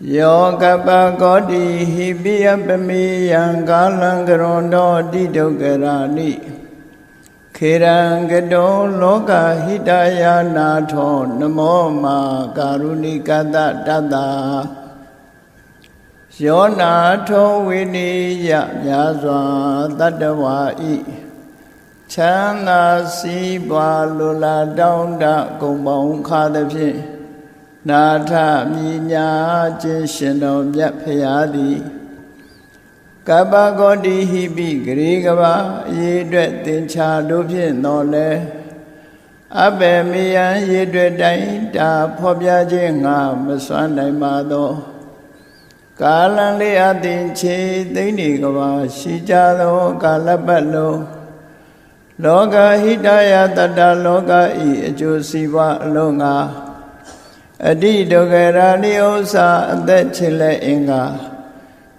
Yoga Godi Hibia Bamiyan Galan Garondo Didogarani Kirangado Loka Hidaya Nato Namoma Garuni Gada Dada Yonato Wini Yazwa Dadawai Chana Siba Lula Downda Gomong Kadapi Nata Minya Jishino Yapayadi Kabagodi Hibi Grigava Yedret Tincha Lupin Nole Abe Miyan Yedret Dainta Pobya Jinga Maswanai Mado Kalan Leadin Chi Dinigava Shijalo Kalabalo Loga Hidaya Tada Loga I Josiva Longa Adi Dogarani Osa that Chile Inga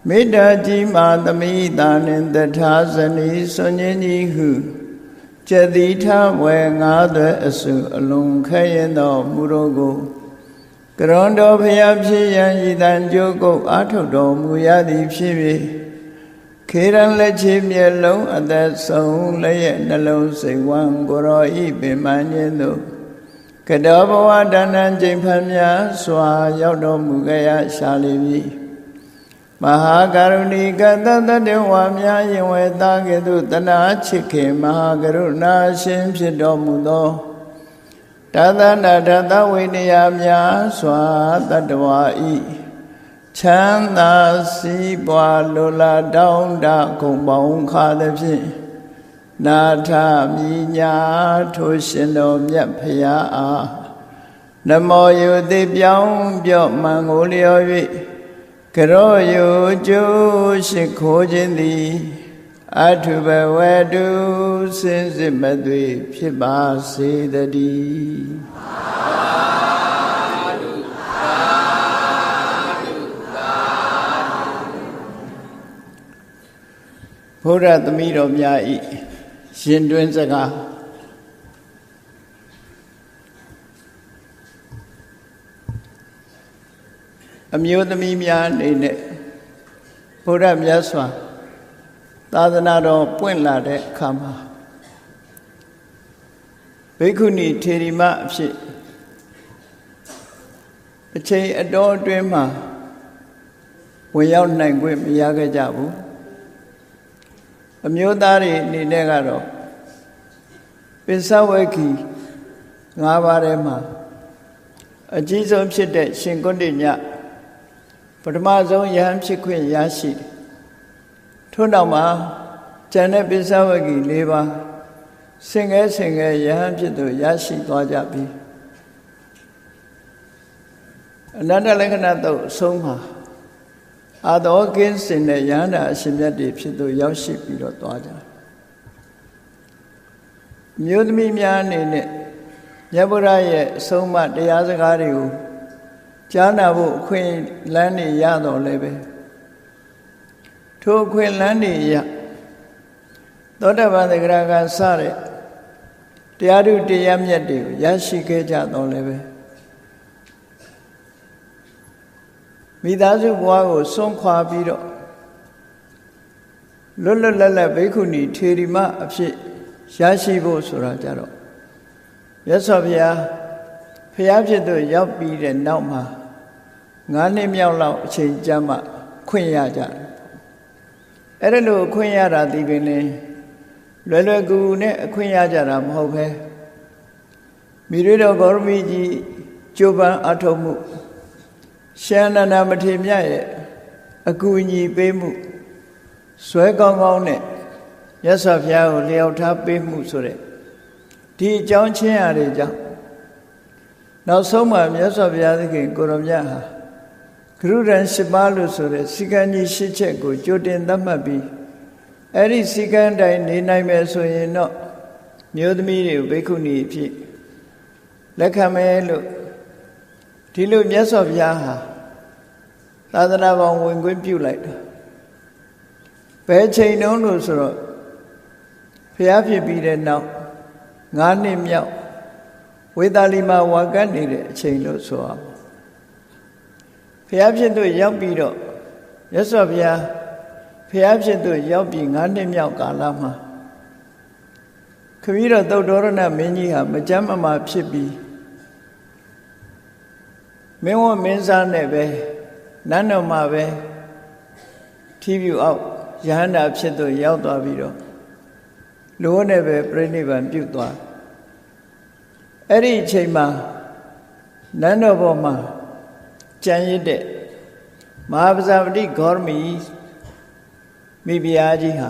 Mida Jima the Midan in the Tazani Sonini Hu Jadita Wangada Asu along Kayano Murogo Grondo Payapsi and Yidan Joko Atodo Muyadi Shibi Kiran Lechim Yellow at that song lay at Nalo say one Goroi Bimanyendo Kadabawa Danan Jimpamya Swa Yodo Mugaya Shalivi Mahagaruni Gada Dewamya Yeweta Gedu Tana Chike Mahagaruna Shim Shidomudo Tadana Dada Winiyamya Swa Tadwai Chanda Sibwa Lula Downda Kumbong Kadapi Nata Minya Toshino Yapaya Namo Yudi Byong Byok Mangolio Karo Yu Ju Shikojindi Atuba Wedu Sinzimadwi Piba Sidadi Buddha the meat of Yai Shindwin Saka Amyudami Myan in it Buddha Myaswa Tadanado Puenla de Kama Bikuni Terima Psi A Che Adore Dreamer Without Language Yaga Jabu Amyodari Ninegaro Pisawaki Navarema A Jesus Chite Shingondinya Padmazo Yam Chiquin Yashi Tunama Janet Pisawaki Leva Singer Yam Chito Yashi Dwajabi Another Leganato Soma are the organs in the Yana Simyati Pito Yoshi Piro Dwaja Mudmi Mian in it Yaburaye Soma de Yazagariu Janabu Queen Lani Yado Lebe To Queen Lani Ya Dodava the Graga Sare Diadu de Yamyati Yashi Kejado Lebe Midazu Wago Son Quabiro Lula Lala Bekuni Tirima Apsi Yashibo Surajaro Yasavia Piajedo Yapi and Nauma Ngani Miao Chin Jama Quinyaja Erelo Quinyara Divine Lula Gune Quinyajaram Hope Mirido Gormiji Juba Atomu Shana Namatimia Aguni Bemu Swegong it Yasavia Leota Bemu Sure Di John Chiareja Now so much Yasavia the Goromyaha Crudan Shibalu Sure Sigani Shicheko Jodin Damabi Eri Siganda in Nime so you know Mudmi Bekuni Pi Lecamelo Tilu Yasavia Tadana won't win you like Peche no no sir Piapi beat it now Ngani Miao With Alima Waganid chain so ရားဖြစ်သူရောက်ပြီးတော့မြတ်စွာဘုရားဖျားဖြစ်သူရောက်ပြီး9 နှစ်မြောက်ကာလမှာခမည်းတော်သုတ္တရဏမင်းကြီးဟာမကြမ်းမမာဖြစ်ပြီးမင်းဝမင်းစားနဲ့ပဲနန်းတော်မှာပဲထီးပြူအောက်ယဟန္တာဖြစ်သူရောက်သွားပြီးတော့လိုနဲ့ပဲပြိဋိဘံပြုသွားအဲ့ဒီအချိန်မှာနန်းတော်ပေါ်မှာကြံရစ်တဲ့မဟာပဇာပတိဂေါရမီမိဖုရားကြီးဟာ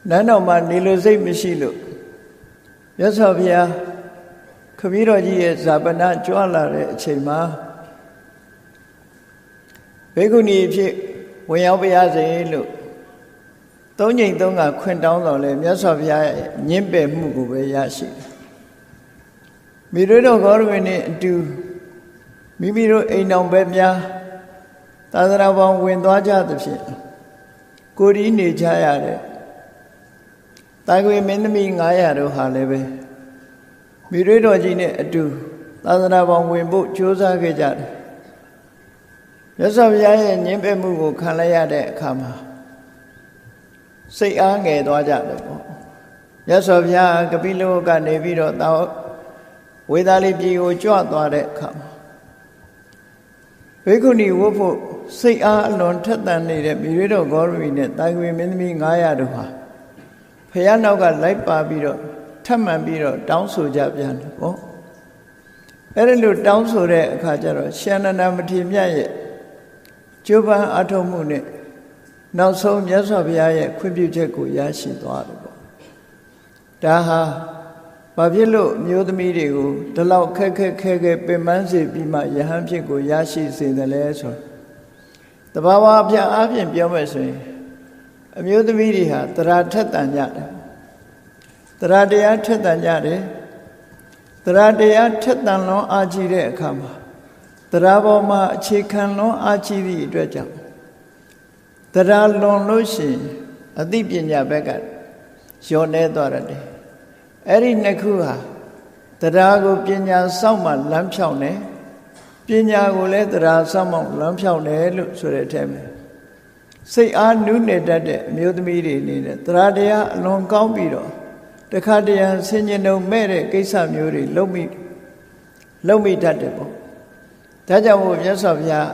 နန်းတော်မှာနေလို့စိတ်မရှိလို့မြတ်စွာဘုရားခမည်းတော်ကြီးရဲ့ဇာပနာကြွလာတဲ့အချိန်မှာဘေကုဏီဖြစ်ဝင်ရောက်ပါရစေလို့3 ကြိမ် 3 ခါခွင့်တောင်းတော်လဲမြတ်စွာဘုရားရဲ့ညှင်းပယ်မှုကိုပဲရရှိတယ်မိတို့ဂေါရမီနဲ့အတူမိမိတို့အိမ်တော်ပဲများသာသနာပေါင်းဝင်သွားကြသဖြင့်ကိုရီးနေကြရတဲ့တာကွေမင်းသမီး900တို့ဟာလည်းပဲမိရွေးတော်ကြီးနဲ့အတူသာသနာပေါင်းဝင်ဖို့ကြိုးစားခဲ့ကြတယ်မြတ်စွာဘုရားရဲ့ညှင်းပယ်မှုကိုခံလိုက်ရတဲ့အခါမှာစိတ်အားငယ်သွားကြတယ်ပေါ့မြတ်စွာဘုရားကပိလဝတ်ကနေပြီးတော့ဝေသာလိပြည်ကိုကြွသွားတဲ့အခါမှာဘေကုဏီဝတ်ဖို့စိတ်အားအလွန်ထက်သန်နေတဲ့မိရွေးတော်ဂေါရမီနဲ့တာကွေမင်းသမီး900တို့ဟာဖယားနောက်ကလိုက်ပါပြီးတော့ထပ်မံပြီးတော့တောင်းဆိုကြပြန်တယ်ပေါ့အဲ့ဒီလိုတောင်းဆိုတဲ့အခါကျတော့ရှင်အနန္ဒမထေရမြတ်ရဲ့ကျိုးပန်းအထောက်မှုနဲ့နောက်ဆုံးမြတ်စွာဘုရားရဲ့ခွင့်ပြုချက်ကိုရရှိသွားတယ်ပေါ့ဒါဟာဘာဖြစ်လို့မျိုးသမီးတွေကိုဒီလောက်ခက်ခဲပင်ပန်းစေပြီးမှယဟန်ဖြစ်ကိုရရှိစေတယ်လဲဆိုတဘာဝအဖြစ်အပြင်ပြောမယ်ဆိုရင်အမျိုးသမီးတွေဟာတရားထက်သန်ကြတယ်တရားတရားထက်သန်ကြတယ်တရားတရားထက်သန်လွန်အားကြီးတဲ့အခါမှာတရားပေါ်မှာအခြေခံလွန်အားကြီးသည့်အတွက်ကြောင့်တရားလွန်လို့ရှိရင်အသိပညာဘက်ကလျော့နေသွားတယ်အဲ့ဒီနှစ်ခုဟာတရားကိုပညာစောင့်မှလမ်းဖြောင်းတယ်ပညာကိုလည်းတရားစောင့်မှလမ်းဖြောင်းတယ်လို့ဆိုတဲ့အထက်မှာစိတ်အားနုနယ်တတ်တဲ့အမျိုးသမီးတွေအနေနဲ့တရားတရားအလွန်ကောင်းပြီးတော့တခါတရံဆင်ញင်တော့မဲ့တဲ့ကိစ္စမျိုးတွေလုပ်မိတတ်တယ်ပေါ့ဒါကြောင့်မို့မြတ်စွာဘုရား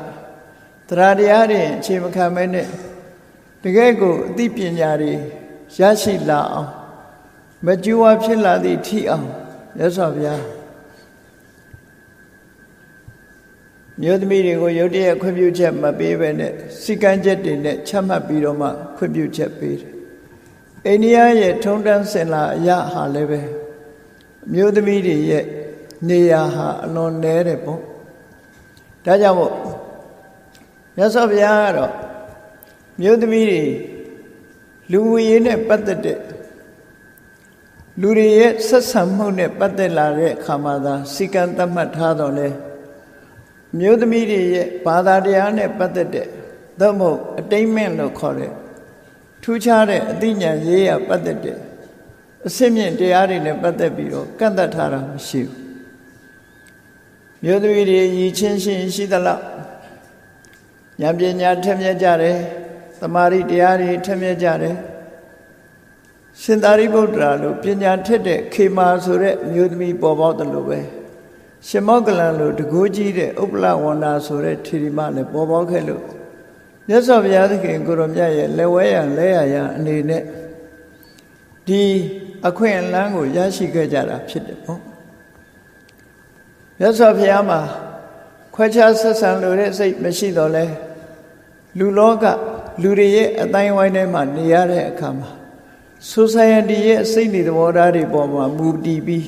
တရားတရားတွေအခြေမခံမဲနဲ့တကယ်ကိုအသိပညာတွေရရှိလာအောင်မကြွားဖြစ်လာသည့်ထိအောင်မြတ်စွာဘုရားမြို့သမီးတွေကိုရုတ်တရက်ခွင့်ပြုချက်မပေးဘဲနဲ့စီကံချက်တွေနဲ့ချမှတ်ပြီးတော့မှခွင့်ပြုချက်ပေးတယ်အိန္ဒိယရဲ့ထုံတန်းစင်လာအရာဟာလည်းပဲမြို့သမီးတွေရဲ့နေရာဟာအလွန်နည်းတယ်ပေါ့ဒါကြောင့်မို့မြတ်စွာဘုရားကတော့မြို့သမီးတွေလူဝေရေးနဲ့ပတ်သက်တဲ့လူတွေရဲ့ဆက်ဆံမှုနဲ့ပတ်သက်လာတဲ့အခါမှာသာစီကံသတ်မှတ်ထားတော့လဲမြို့သမီးတွေရဲ့ဘာသာတရားနဲ့ပတ်သက်တဲ့သို့မဟုတ်အတိတ်မင့်လို့ခေါ်တဲ့ထူးခြားတဲ့အသိဉာဏ်ရေးရပတ်သက်တဲ့အစစ်မြင့်တရားတွေနဲ့ပတ်သက်ပြီးတော့ကန့်သတ်ထားတာမရှိဘူးမြို့သမီးတွေရည်ချင်းရှင်ရှိသလားဉာဏ်ပညာထက်မြက်ကြတယ်သမာဓိတရားတွေထက်မြက်ကြတယ်ရှင်သာရိပုတ္တရာလို့ပညာထက်တဲ့ခေမာဆိုတဲ့မြို့သမီးပေါ်ပေါက်တယ်လို့ပဲရှင်မောကလန်လို့တကိုးကြီးတဲ့ဥပ္ပလဝန္တာဆိုတဲ့ထေရီမလည်းပေါ်ပေါက်ခဲ့လို့မြတ်စွာဘုရားသခင်ကိုရောမြတ်ရဲ့လက်ဝဲရလဲရအနေနဲ့ဒီအခွင့်အလမ်းကိုရရှိခဲ့ကြတာဖြစ်တယ်ပေါ့မြတ်စွာဘုရားမှာခွဲခြားဆက်ဆံလို့တဲ့စိတ်မရှိတော့လဲလူလောကလူတွေရဲ့အတိုင်းဝိုင်းထဲမှာနေရတဲ့အခါမှာ society ရဲ့စိတ်နေသဘောထားတွေပေါ်မှာမူတည်ပြီး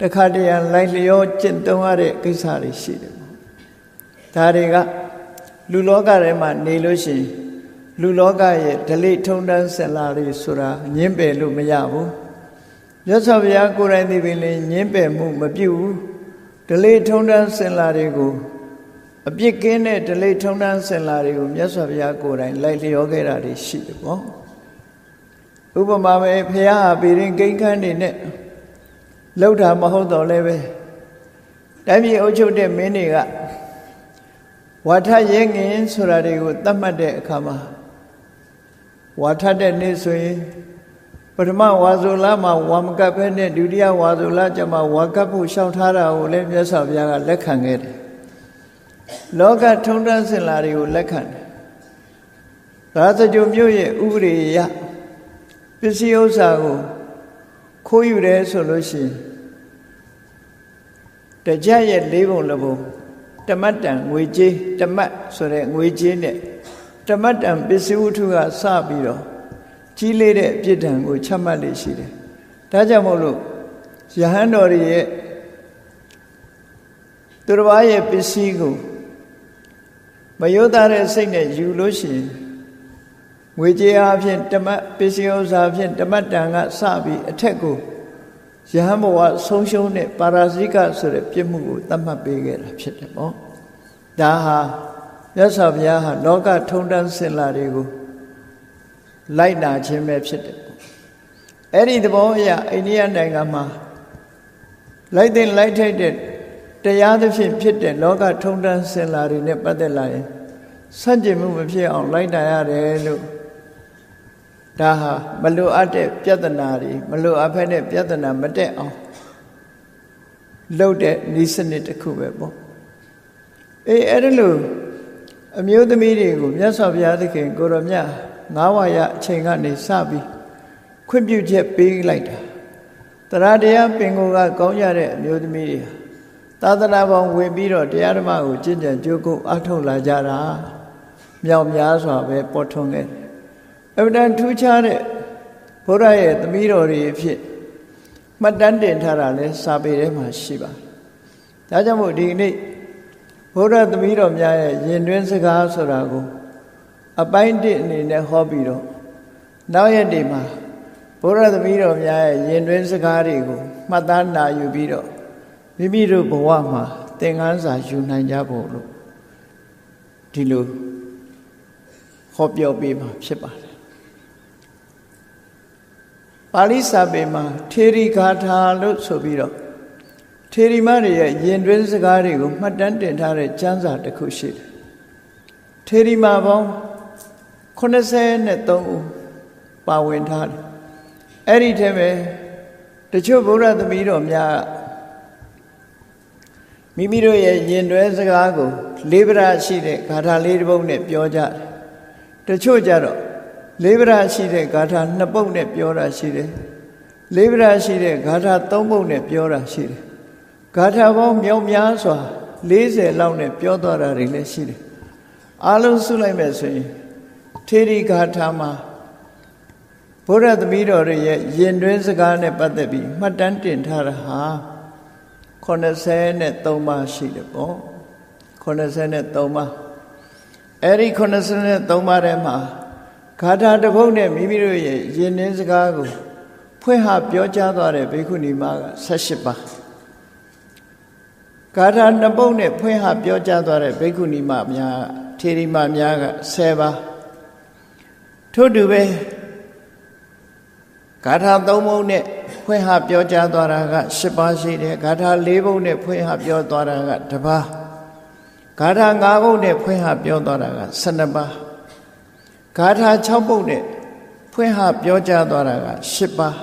တခါတရံလိုက်လျောကျင့်သုံးရတဲ့ကိစ္စတွေရှိတယ်ဒါတွေကလူလောကထဲမှာနေလို့ရှိရင်လူလောကရဲ့ဓလေ့ထုံတန်းစင်လာတွေဆိုတာညှင်းပယ်လို့မရဘူးမြတ်စွာဘုရားကိုယ်တိုင်သိပင်လည်းညှင်းပယ်မှုမပြုဘူးဓလေ့ထုံတန်းစင်လာတွေကိုအပြစ်ကင်းတဲ့ဓလေ့ထုံတန်းစင်လာတွေကိုမြတ်စွာဘုရားကိုယ်တိုင်လိုက်လျောခဲ့တာတွေရှိတယ်ပေါ့ဥပမာပဲဘုရားဟာပေရင်ကိန်းခန်းနေနဲ့လှုပ်တာမဟုတ်တော့လည်းပဲတိုင်းပြည်အုပ်ချုပ်တဲ့မင်းတွေက ဝါထရဲငင်ဆိုတာတွေကိုသတ်မှတ်တဲ့အခါမှာဝါထတဲ့နေ့ဆိုရင်ပထမဝါဆိုလမှာဝါမကပ်ပဲနဲ့ဒုတိယဝါဆိုလကျမှဝါကပ်ဖို့ရှောက်ထားတာကိုလည်းမြတ်စွာဘုရားကလက်ခံခဲ့တယ်လောကထုံးတမ်းစဉ်လာတွေကိုလက်ခံတယ်ရာဇဂုံမြို့ရဲ့ဥပဒေအရပစ္စည်းဥစ္စာကိုခိုးယူတယ်ဆိုလို့ရှိရင်တကြရဲ့၄ပုံ၄ပုံတမတ်တန်ငွေကြေးတမတ်ဆိုတဲ့ငွေကြေးနဲ့တမတ်တန်ပစ္စည်းဝတ္ထုကစပြီးတော့ကြီးလေးတဲ့အပြစ်ဒဏ်ကိုချမှတ်လေရှိတယ်။ဒါကြောင့်မို့လို့ယဟန်တော်ရဲ့သူတစ်ပါးရဲ့ပစ္စည်းကိုမယုတ်တဲ့စိတ်နဲ့ယူလို့ရှိရင်ငွေကြေးအဖြစ်တမတ်ပစ္စည်းဥစ္စာအဖြစ်တမတ်တန်ကစပြီးအထက်ကိုယဟန်ဘဝဆုံးရှုံးတဲ့ပါရာဇိကဆိုတဲ့ပြစ်မှုကိုသတ်မှတ်ပေးခဲ့တာဖြစ်တယ်ပေါ့။ဒါဟာမြတ်စွာဘုရားဟာလောကထုံးတမ်းစဉ်လာတွေကိုလိုက်နာခြင်းပဲဖြစ်တယ်။အဲ့ဒီသဘောအရအိန္ဒိယနိုင်ငံမှာလိုက်တဲ့လိုက်ထိုက်တဲ့တရားသဖြင့်ဖြစ်တဲ့လောကထုံးတမ်းစဉ်လာတွေနဲ့ပတ်သက်လာရင်ဆန့်ကျင်မှုမဖြစ်အောင်လိုက်နာရတယ်လို့ဒါဟာမလိုအပ်တဲ့ပြဿနာတွေမလိုအပ်ဖက်တဲ့ပြဿနာမတက်အောင်လုပ်တဲ့ဤစနစ်တစ်ခုပဲပေါ့အဲ့ဒါလို့အမျိုးသမီးတွေကိုမြတ်စွာဘုရားသခင်ကိုရောမြတ်၅ဝါရအချိန်ကနေစပြီးခွင့်ပြုချက်ပေးလိုက်တာတရားတရားပင်ကိုကကောင်းကြတဲ့အမျိုးသမီးတွေသာသနာပေါင်းဝင်ပြီးတော့တရားဓမ္မကိုကျင့်ကြံကြိုးကုပ်အားထုတ်လာကြတာမြောက်များစွာပဲပေါ်ထွန်းခဲ့တယ်အမှန်တန်ထူးခြားတဲ့ဘုရားရဲ့သမီးတော်တွေအဖြစ်မှတ်တမ်းတင်ထားတာလဲစာပေထဲမှာရှိပါတယ်ဒါကြောင့်မို့ဒီနေ့ဘုရားသမီးတော်များရဲ့ယဉ်တွင်းစကားဆိုတာကိုအပိုင်းတစ်အနေနဲ့ဟောပြီးတော့နောက်ရက်တွေမှာဘုရားသမီးတော်များရဲ့ယဉ်တွင်းစကားတွေကိုမှတ်သားနာယူပြီးတော့မိမိတို့ဘဝမှာသင်ခန်းစာယူနိုင်ကြဖို့လို့ဒီလိုဟောပြောပေးမှာဖြစ်ပါတယ်ပါဠိစာပေမှာထေရီဂါထာလို့ဆိုပြီးတော့ထေရီမတွေရဲ့ယဉ်တွင်းစကားတွေကိုမှတ်တမ်းတင်ထားတဲ့ကျမ်းစာတစ်ခုရှိတယ်ထေရီမပေါင်း83ဦးပါဝင်ထားတယ်အဲ့ဒီထဲမှာတချို့ဗုဒ္ဓသမီးတော်များမိမိတို့ရဲ့ယဉ်တွဲစကားကိုလေးပရရှိတဲ့ဂါထာလေးတစ်ပုဒ်နဲ့ပြောကြတယ်တချို့ကြတော့လေးပရရှိတဲ့ဂါထာ2ပုဒ်နဲ့ပြောတာရှိတယ်လေးပရရှိတဲ့ဂါထာ3ပုဒ်နဲ့ပြောတာရှိတယ်ဂါထာပေါင်းမြောက်များစွာ40လောက်နဲ့ပြောသွားတာတွေလည်းရှိတယ်အားလုံးစုလိုက်မယ်ဆိုရင်ထေရီဂါထာမှာဘုရားသမီးတော်ရဲ့ယဉ်တွင်းစကားနဲ့ပတ်သက်ပြီးမှတ်တမ်းတင်ထားတာဟာ83ပါးရှိတယ်ပေါ့83ပါးအဲ့ဒီ83ပါးထဲမှာဂါထာတစ်ပုဒ်နဲ့မိမိတို့ရဲ့ယဉ်တွင်းစကားကိုဖွင့်ဟပြောကြားသွားတဲ့ဘိက္ခုနီမက18ပါးဂါထာ2ပုဒ်နဲ့ဖွင့်ဟပြောကြားသွားတဲ့ဘိက္ခုနီမများထေရီမများက10ပါးထို့တူပဲဂါထာ3ပုဒ်နဲ့ဖွင့်ဟပြောကြားသွားတာက10ပါးရှိတယ်ဂါထာ4ပုဒ်နဲ့ဖွင့်ဟပြောသွားတာက1ပါးဂါထာ5ပုဒ်နဲ့ဖွင့်ဟပြောသွားတာက12ပါးဂါထာ6ပုဒ်နဲ့ဖွင့်ဟပြောကြားသွားတာက10ပါး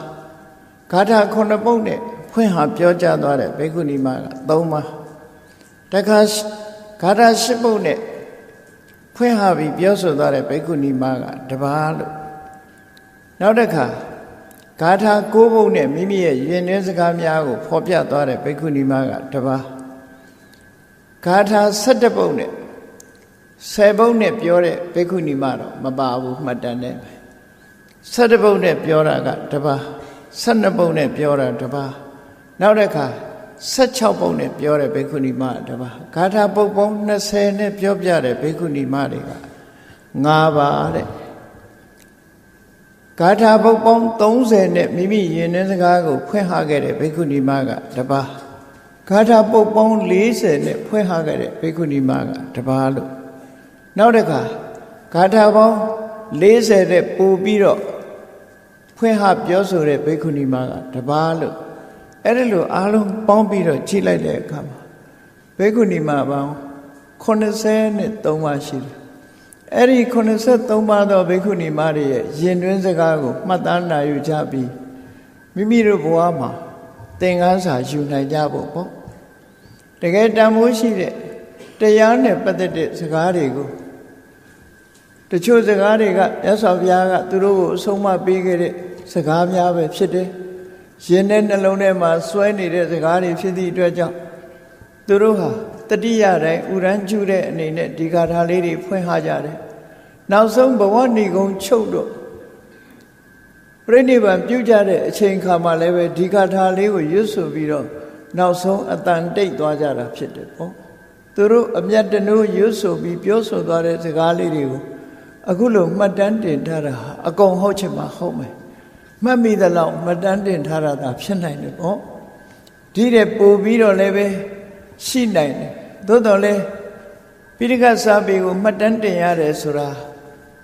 ဂါထာ9ပုဒ်နဲ့ဖွင့်ဟပြောကြားသွားတဲ့ဘိက္ခုနီမက3ပါးတခါဂါထာ10ပုဒ်နဲ့ဖွင့်ဟပြီးပြောဆိုသွားတဲ့ဘိက္ခုနီမက1ပါးလို့နောက်တစ်ခါဂါထာ9ပုဒ်နဲ့မိမိရဲ့ယဉ်တွင်းစကားများကိုဖော်ပြသွားတဲ့ဘိက္ခုနီမက1ပါးဂါထာ17ပုဒ်နဲ့10ပုဒ်နဲ့ပြောတဲ့ဘိက္ခုနီမတော့မပါဘူးမှတ်တမ်းနဲ့17ပုဒ်နဲ့ပြောတာက1ပါး12ပုဒ်နဲ့ပြောတာ1ပါးနောက်တစ်ခါ16ပုဒ်နဲ့ပြောတဲ့ဘိက္ခုနီမ1ပါးဂါထာပုဒ်ပေါင်း20နဲ့ပြောပြတဲ့ဘိက္ခုနီမတွေက5ပါးတဲ့ဂါထာပုဒ်ပေါင်း30နဲ့မိမိယဉ်တွင်းစကားကိုဖွင့်ဟခဲ့တဲ့ဘိက္ခုနီမက1ပါးဂါထာပုဒ်ပေါင်း40နဲ့ဖွင့်ဟခဲ့တဲ့ဘိက္ခုနီမက1ပါးလို့နောက်တစ်ခါဂါထာပေါင်း40နဲ့ပို့ပြီးတော့ဖွင့်ဟပြောဆိုတဲ့ဘိက္ခုနီမက1ပါးလို့အဲ့ဒါလိုအားလုံးပေါင်းပြီးတော့ကြည့်လိုက်တဲ့အခါမှာဘိက္ခုနီမပေါင်း 83ပါးရှိတယ်အဲ့ဒီ83ပါးသောဘိက္ခုနီမတွေရဲ့ယဉ်တွင်းစကားကိုမှတ်သားနိုင်ယူကြပြီးမိမိတို့ဘဝမှာသင်ခန်းစာယူနိုင်ကြဖို့ပေါ့တကယ်တန်ဖိုးရှိတဲ့တရားနဲ့ပတ်သက်တဲ့စကားတွေကိုတချို့စကားတွေကမြတ်စွာဘုရားကသူတို့ကိုအဆုံးအမပေးခဲ့တဲ့စကားများပဲဖြစ်တယ်။ယဉ်တဲ့နှလုံးထဲမှာစွဲနေတဲ့စကားတွေဖြစ်သည့်အတွက်ကြောင့်သူတို့ဟာတတိယတိုင်းဥရန်ကျူတဲ့အနေနဲ့ဒီဂါထာလေးတွေဖွင့်ဟကြတယ်။နောက်ဆုံးဘဝဏီကုံချုပ်တော့ပြိဋိဘံပြုကြတဲ့အချိန်ခါမှာလည်းပဲဒီဂါထာလေးကိုရွတ်ဆိုပြီးတော့နောက်ဆုံးအတန်တိတ်သွားကြတာဖြစ်တယ်ပေါ့။သူတို့အမျက်တနိုးရွတ်ဆိုပြီးပြောဆိုသွားတဲ့စကားလေးတွေကိုအခုလိုမှတ်တမ်းတင်ထားတာအကုန်ဟုတ်ချင်မှဟုတ်မယ်မှတ်မိသလောက်မှတ်တမ်းတင်ထားတာသာဖြစ်နိုင်တယ်ပေါ့ဒီတဲ့ပို့ပြီးတော့လည်းပဲရှိနိုင်တယ်သို့တော်လည်းပိဋကစာပေကိုမှတ်တမ်းတင်ရတယ်ဆိုတာ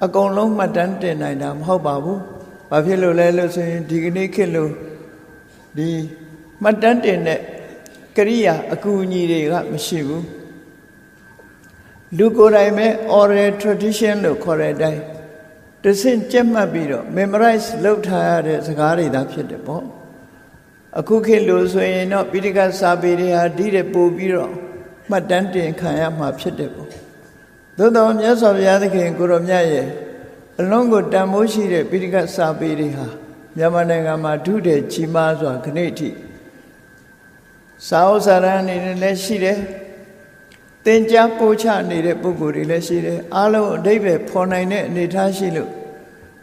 အကုန်လုံးမှတ်တမ်းတင်နိုင်တာမဟုတ်ပါဘူးဘာဖြစ်လို့လဲလို့ဆိုရင်ဒီကနေ့ခေတ်လို့ဒီမှတ်တမ်းတင်တဲ့ကရိယာအကူအညီတွေကမရှိဘူးလူကိုယ်တိုင်ပဲ oral tradition လို့ခေါ်တဲ့အတိုင်းတဆင့်ကြက်မှတ်ပြီးတော့ memorize လုပ်ထားရတဲ့စကားတွေသာဖြစ်တယ်ပေါ့အခုခေတ်လို့ဆိုရင်တော့ပိဋကစာပေတွေဟာဒီတဲ့ပို့ပြီးတော့မှတ်တမ်းတင်ခံရမှာဖြစ်တယ်ပေါ့သို့တော်မြတ်စွာဘုရားသခင်ကိုရောမြတ်ရဲ့အလုံးကိုတန်ဖိုးရှိတဲ့ပိဋကစာပေတွေဟာမြန်မာနိုင်ငံမှာဒုတဲ့ကြီးမားစွာခဏိတိစာအုပ်စာတမ်းအနေနဲ့လည်းရှိတယ်သင်ကြားပို့ချနေတဲ့ပုဂ္ဂိုလ်တွေလည်းရှိတယ်အားလုံးအဓိပ္ပာယ်ဖော်နိုင်တဲ့အနေအထားရှိလို့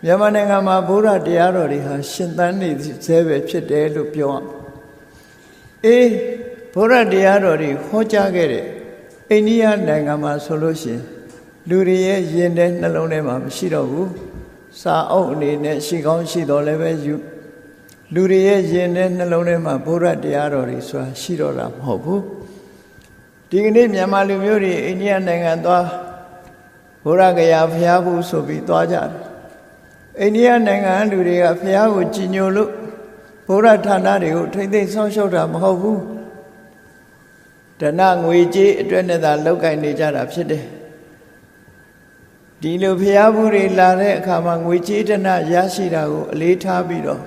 မြန်မာနိုင်ငံမှာဘုရားတရားတော်တွေဟာရှင်သန်နေသေးပဲဖြစ်တယ်လို့ပြောအောင်ဘုရားတရားတော်တွေဟောကြားခဲ့တဲ့အိန္ဒိယနိုင်ငံမှာဆိုလို့ရှိရင်လူတွေရဲ့ယဉ်တဲ့နှလုံးထဲမှာမရှိတော့ဘူးစာအုပ်အနေနဲ့ရှိကောင်းရှိတော်လည်းပဲလူတွေရဲ့ယဉ်တဲ့နှလုံးထဲမှာဘုရားတရားတော်တွေဆိုတာရှိတော့တာမဟုတ်ဘူးဒီကနေ့မြန်မာလူမျိုးတွေအိန္ဒိယနိုင်ငံသွားဘုရားကရာဘုရားဘူးဆိုပြီးသွားကြတယ်အိန္ဒိယနိုင်ငံလူတွေကဘုရားကိုကြည်ညိုလို့ဘုရားဌာနတွေကိုထိမ့်သိမ်းဆောင်ရှောက်တာမဟုတ်ဘူးဒဏငွေကြေးအတွက်နဲ့သာလောက်ကင်နေကြတာဖြစ်တယ်ဒီလိုဘုရားဘူးတွေလာတဲ့အခါမှာငွေကြေးဒဏရရှိတာကိုအလေးထားပြီးတော့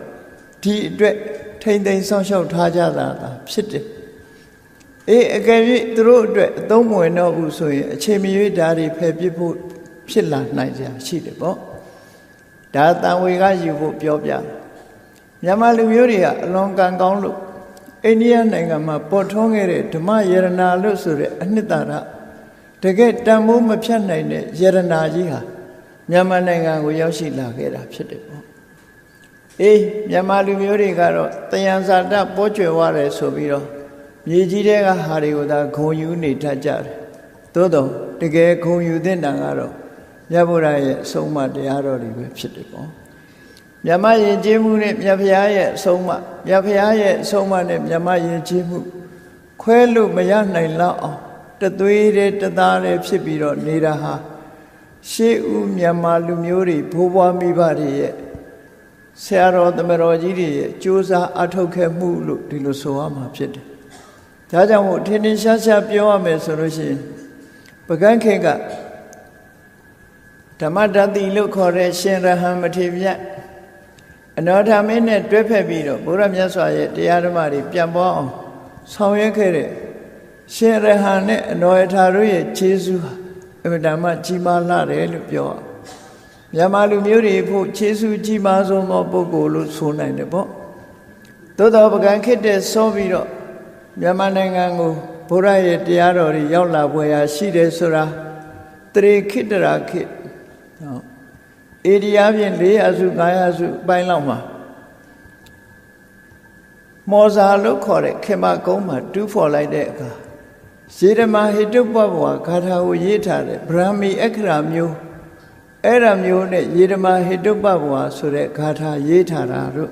ဒီအတွက်ထိမ့်သိမ်းဆောင်ရှောက်ထားကြတာဖြစ်တယ်အကယ်၍သူတို့အတွက်အသုံးမဝင်တော့ဘူးဆိုရင်အချိန်မရွေးဓာတ်တွေဖယ်ပစ်ဖို့ဖြစ်လာနိုင်ကြရှိတယ်ပေါ့ဒါတန်ဝေကယူဖို့ပြောပြမြန်မာလူမျိုးတွေကအလွန်ကံကောင်းလို့အိန္ဒိယနိုင်ငံမှာပေါ်ထွန်းခဲ့တဲ့ဓမ္မယရနာလို့ဆိုတဲ့အနှစ်သာရတကယ်တန်ဖိုးမဖြတ်နိုင်တဲ့ယရနာကြီးဟာမြန်မာနိုင်ငံကိုရောက်ရှိလာခဲ့တာဖြစ်တယ်ပေါ့မြန်မာလူမျိုးတွေကတော့တယံဇာတပေါ်ကျွယ်ဝတယ်ဆိုပြီးတော့မြေကြီးတဲ့ကဟာတွေကိုသာဂုံယူနေတတ်ကြတယ်သို့တော့တကယ်ဂုံယူတဲ့နာကတော့မြတ်ဗုဒ္ဓရဲ့အဆုံးအမတရားတော်တွေပဲဖြစ်တယ်ပေါ့မြတ်မယဉ်ကျေးမှုနဲ့မြတ်ဖရာရဲ့အဆုံးအမမြတ်ဖရာရဲ့အဆုံးအမနဲ့မြတ်မယဉ်ကျေးမှုခွဲလို့မရနိုင်လောက်အောင်တသွေးတဲ့တသားတဲ့ဖြစ်ပြီးတော့နေတာဟာရှေးဦးမြန်မာလူမျိုးတွေဘိုးဘွားမိဘတွေရဲ့ဆရာတော်သမတော်ကြီးတွေရဲ့ကြိုးစားအထောက်ခဲမှုလို့ဒီလိုဆိုရမှာဖြစ်တယ်ဒါကြောင့်မို့ထင်ထင်ရှားရှားပြောရမယ်ဆိုလို့ရှိရင်ပကန်းခေကဓမ္မတတိလို့ခေါ်တဲ့ရှင်ရဟန်းမထေရမြတ်အနောထမင်းနဲ့တွဲဖက်ပြီးတော့ဘုရားမြတ်စွာရဲ့တရားဓမ္မတွေပြန်ပွားအောင်ဆောင်ရွက်ခဲ့တဲ့ရှင်ရဟန်းနဲ့အနောယထာတို့ရဲ့ခြေဆုဟာအမြဲတမ်းကြီးမားလာတယ်လို့ပြောအောင်မြန်မာလူမျိုးတွေဖို့ခြေဆုကြီးမားဆုံးသောပုဂ္ဂိုလ်လို့ဆိုနိုင်တယ်ပေါ့သို့တော်ပကန်းခေတဲ့စောပြီးတော့မြန်မာနိုင်ငံကိုဘုရားရဲ့တရားတော်တွေရောက်လာပွဲရာရှိတယ်ဆိုတာတရေခိတရာခိဧရိယာဖြင့်400စု500စုပိုင်းလောက်မှာမောဇာလို့ခေါ်တဲ့ခေမကုန်းမှာတူးဖော်လိုက်တဲ့အခါဇေရမဟိတုပ္ပဝါဂါထာကိုရေးထားတဲ့ဗြဟ္မီအခရာမျိုးအဲ့ဒါမျိုးနဲ့ဇေရမဟိတုပ္ပဝါဆိုတဲ့ဂါထာရေးထားတာတို့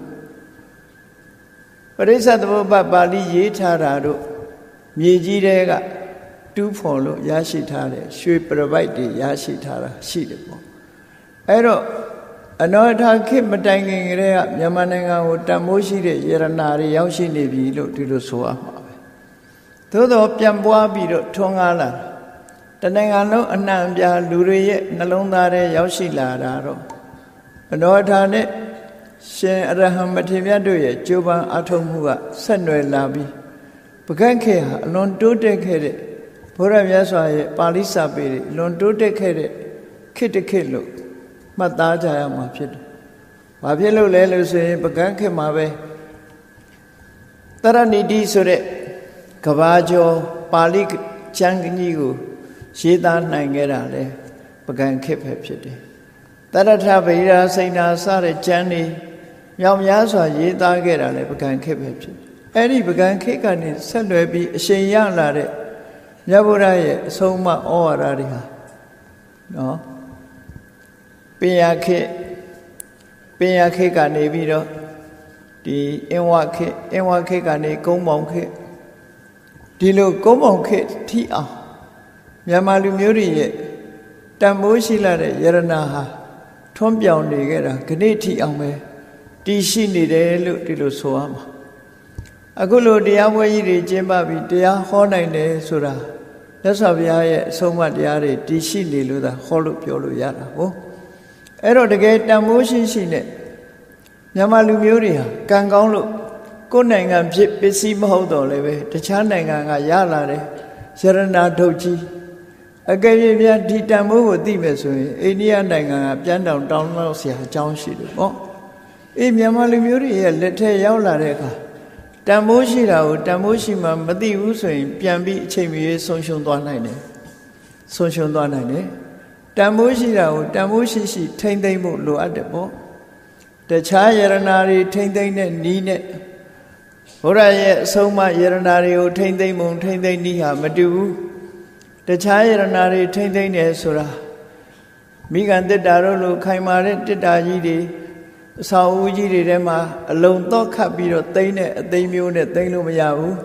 ပရိစ္ဆသမုပ္ပါပါဠိရေးထားတာတို့မြေကြီးတဲကတူးဖော်လို့ရရှိထားတဲ့ရွှေပရပိုက်တွေရရှိထားတာရှိတယ်ပေါ့အဲ့တော့အနောထခေတ်မတိုင်ခင်ကတည်းကမြန်မာနိုင်ငံကိုတန်မိုးရှိတဲ့ယရနာတွေရောက်ရှိနေပြီလို့ဒီလိုဆိုရမှာပဲသို့တော့ပြန်ပွားပြီးတော့ထွန်းကားလာ တဏ္ဍာလုံးအနှံ့အပြားလူတွေရဲ့နှလုံးသားထဲရောက်ရှိလာတာတော့အနောထာနဲ့ရှင်အရဟံမထေရမြတ်တို့ရဲ့ကြိုးပမ်းအထောက်မှုကဆက်နွယ်လာပြီးပကတ်ခေဟာအလွန်တိုးတက်ခဲ့တဲ့ဘုရားမြတ်စွာရဲ့ပါဠိစာပေတွေအလွန်တိုးတက်ခဲ့တဲ့ခေတ်တစ်ခေတ်လို့မှတ်သားကြရမှာဖြစ်တယ်။ဘာဖြစ်လို့လဲလို့ဆိုရင်ပကတ်ခေမှာပဲတရဏိတိဆိုတဲ့ကဘာကျော်ပါဠိကျမ်းကြီးကိုရေးသားနိုင်ခဲ့တာလေပကံခေတ်ပဲဖြစ်တယ်တရထဗေဒာစိဏ္ဍာစတဲ့ကျမ်းတွေမြောက်များစွာရေးသားခဲ့တာလေပကံခေတ်ပဲဖြစ်တယ်အဲ့ဒီပကံခေတ်ကနေဆက်လွယ်ပြီးအရှင်ရလာတဲ့မြတ်ဗုဒ္ဓရဲ့အဆုံးအမဩဝါဒတွေဟာနော်ပင်ရခေတ်ကနေပြီးတော့ဒီအင်ဝခေတ်ကနေကုန်းပေါင်ခေတ်ဒီလိုကုန်းပေါင်ခေတ်ထိအောင်မြန်မာလူမျိုးတွေရဲ့တန်ဖိုးရှိလာတဲ့ယရနာဟာထွန်းပြောင်နေခဲ့တာခဏိထိအောင်ပဲတည်ရှိနေတယ်လို့ဒီလိုဆိုရမှာအခုလိုတရားပွဲကြီးတွေကျင်းပပြီးတရားဟောနိုင်တယ်ဆိုတာမြတ်စွာဘုရားရဲ့အဆုံးအမတရားတွေတည်ရှိနေလို့သာဟောလို့ပြောလို့ရတာဟုတ်အဲ့တော့တကယ်တန်ဖိုးရှိနဲ့မြန်မာလူမျိုးတွေဟာကံကောင်းလို့ကိုယ်နိုင်ငံဖြစ်ပစ္စည်းမဟုတ်တော့လည်းပဲတခြားနိုင်ငံကရလာတယ်ယရနာဒုတ်ကြီးအကယ်၍များဒီတန်ဖိုးကိုသိမယ်ဆိုရင်အိန္ဒိယနိုင်ငံကပြန်တောင်းလောက်เสียအကြောင်းရှိတယ်ပေါ့အေးမြန်မာလူမျိုးတွေရဲ့လက်ထက်ရောက်လာတဲ့အခါတန်ဖိုးရှိတာကိုတန်ဖိုးရှိမှမသိဘူးဆိုရင်ပြန်ပြီးအချိန်မီဆုံးရှုံးသွားနိုင်တယ်တန်ဖိုးရှိတာကိုတန်ဖိုးရှိထိမ့်သိမ့်ဖို့လိုအပ်တယ်ပေါ့တခြားယရနာတွေထိမ့်သိမ့်တဲ့နီးနဲ့ဘုရားရဲ့အဆုံးအမယရနာတွေကိုထိမ့်သိမ့်ပုံထိမ့်သိမ့်နီးဟာမတူဘူးတခြားယရနာတွေထိမ့်သိမ့်တယ်ဆိုတာမိဂံတစ်တာတို့လိုခိုင်မာတဲ့တစ်တာကြီးတွေအဆောက်အဦကြီးတွေထဲမှာအလုံးတော့ခတ်ပြီးတော့သိမ့်တဲ့အသိမျိုးနဲ့သိမ့်လို့မရဘူး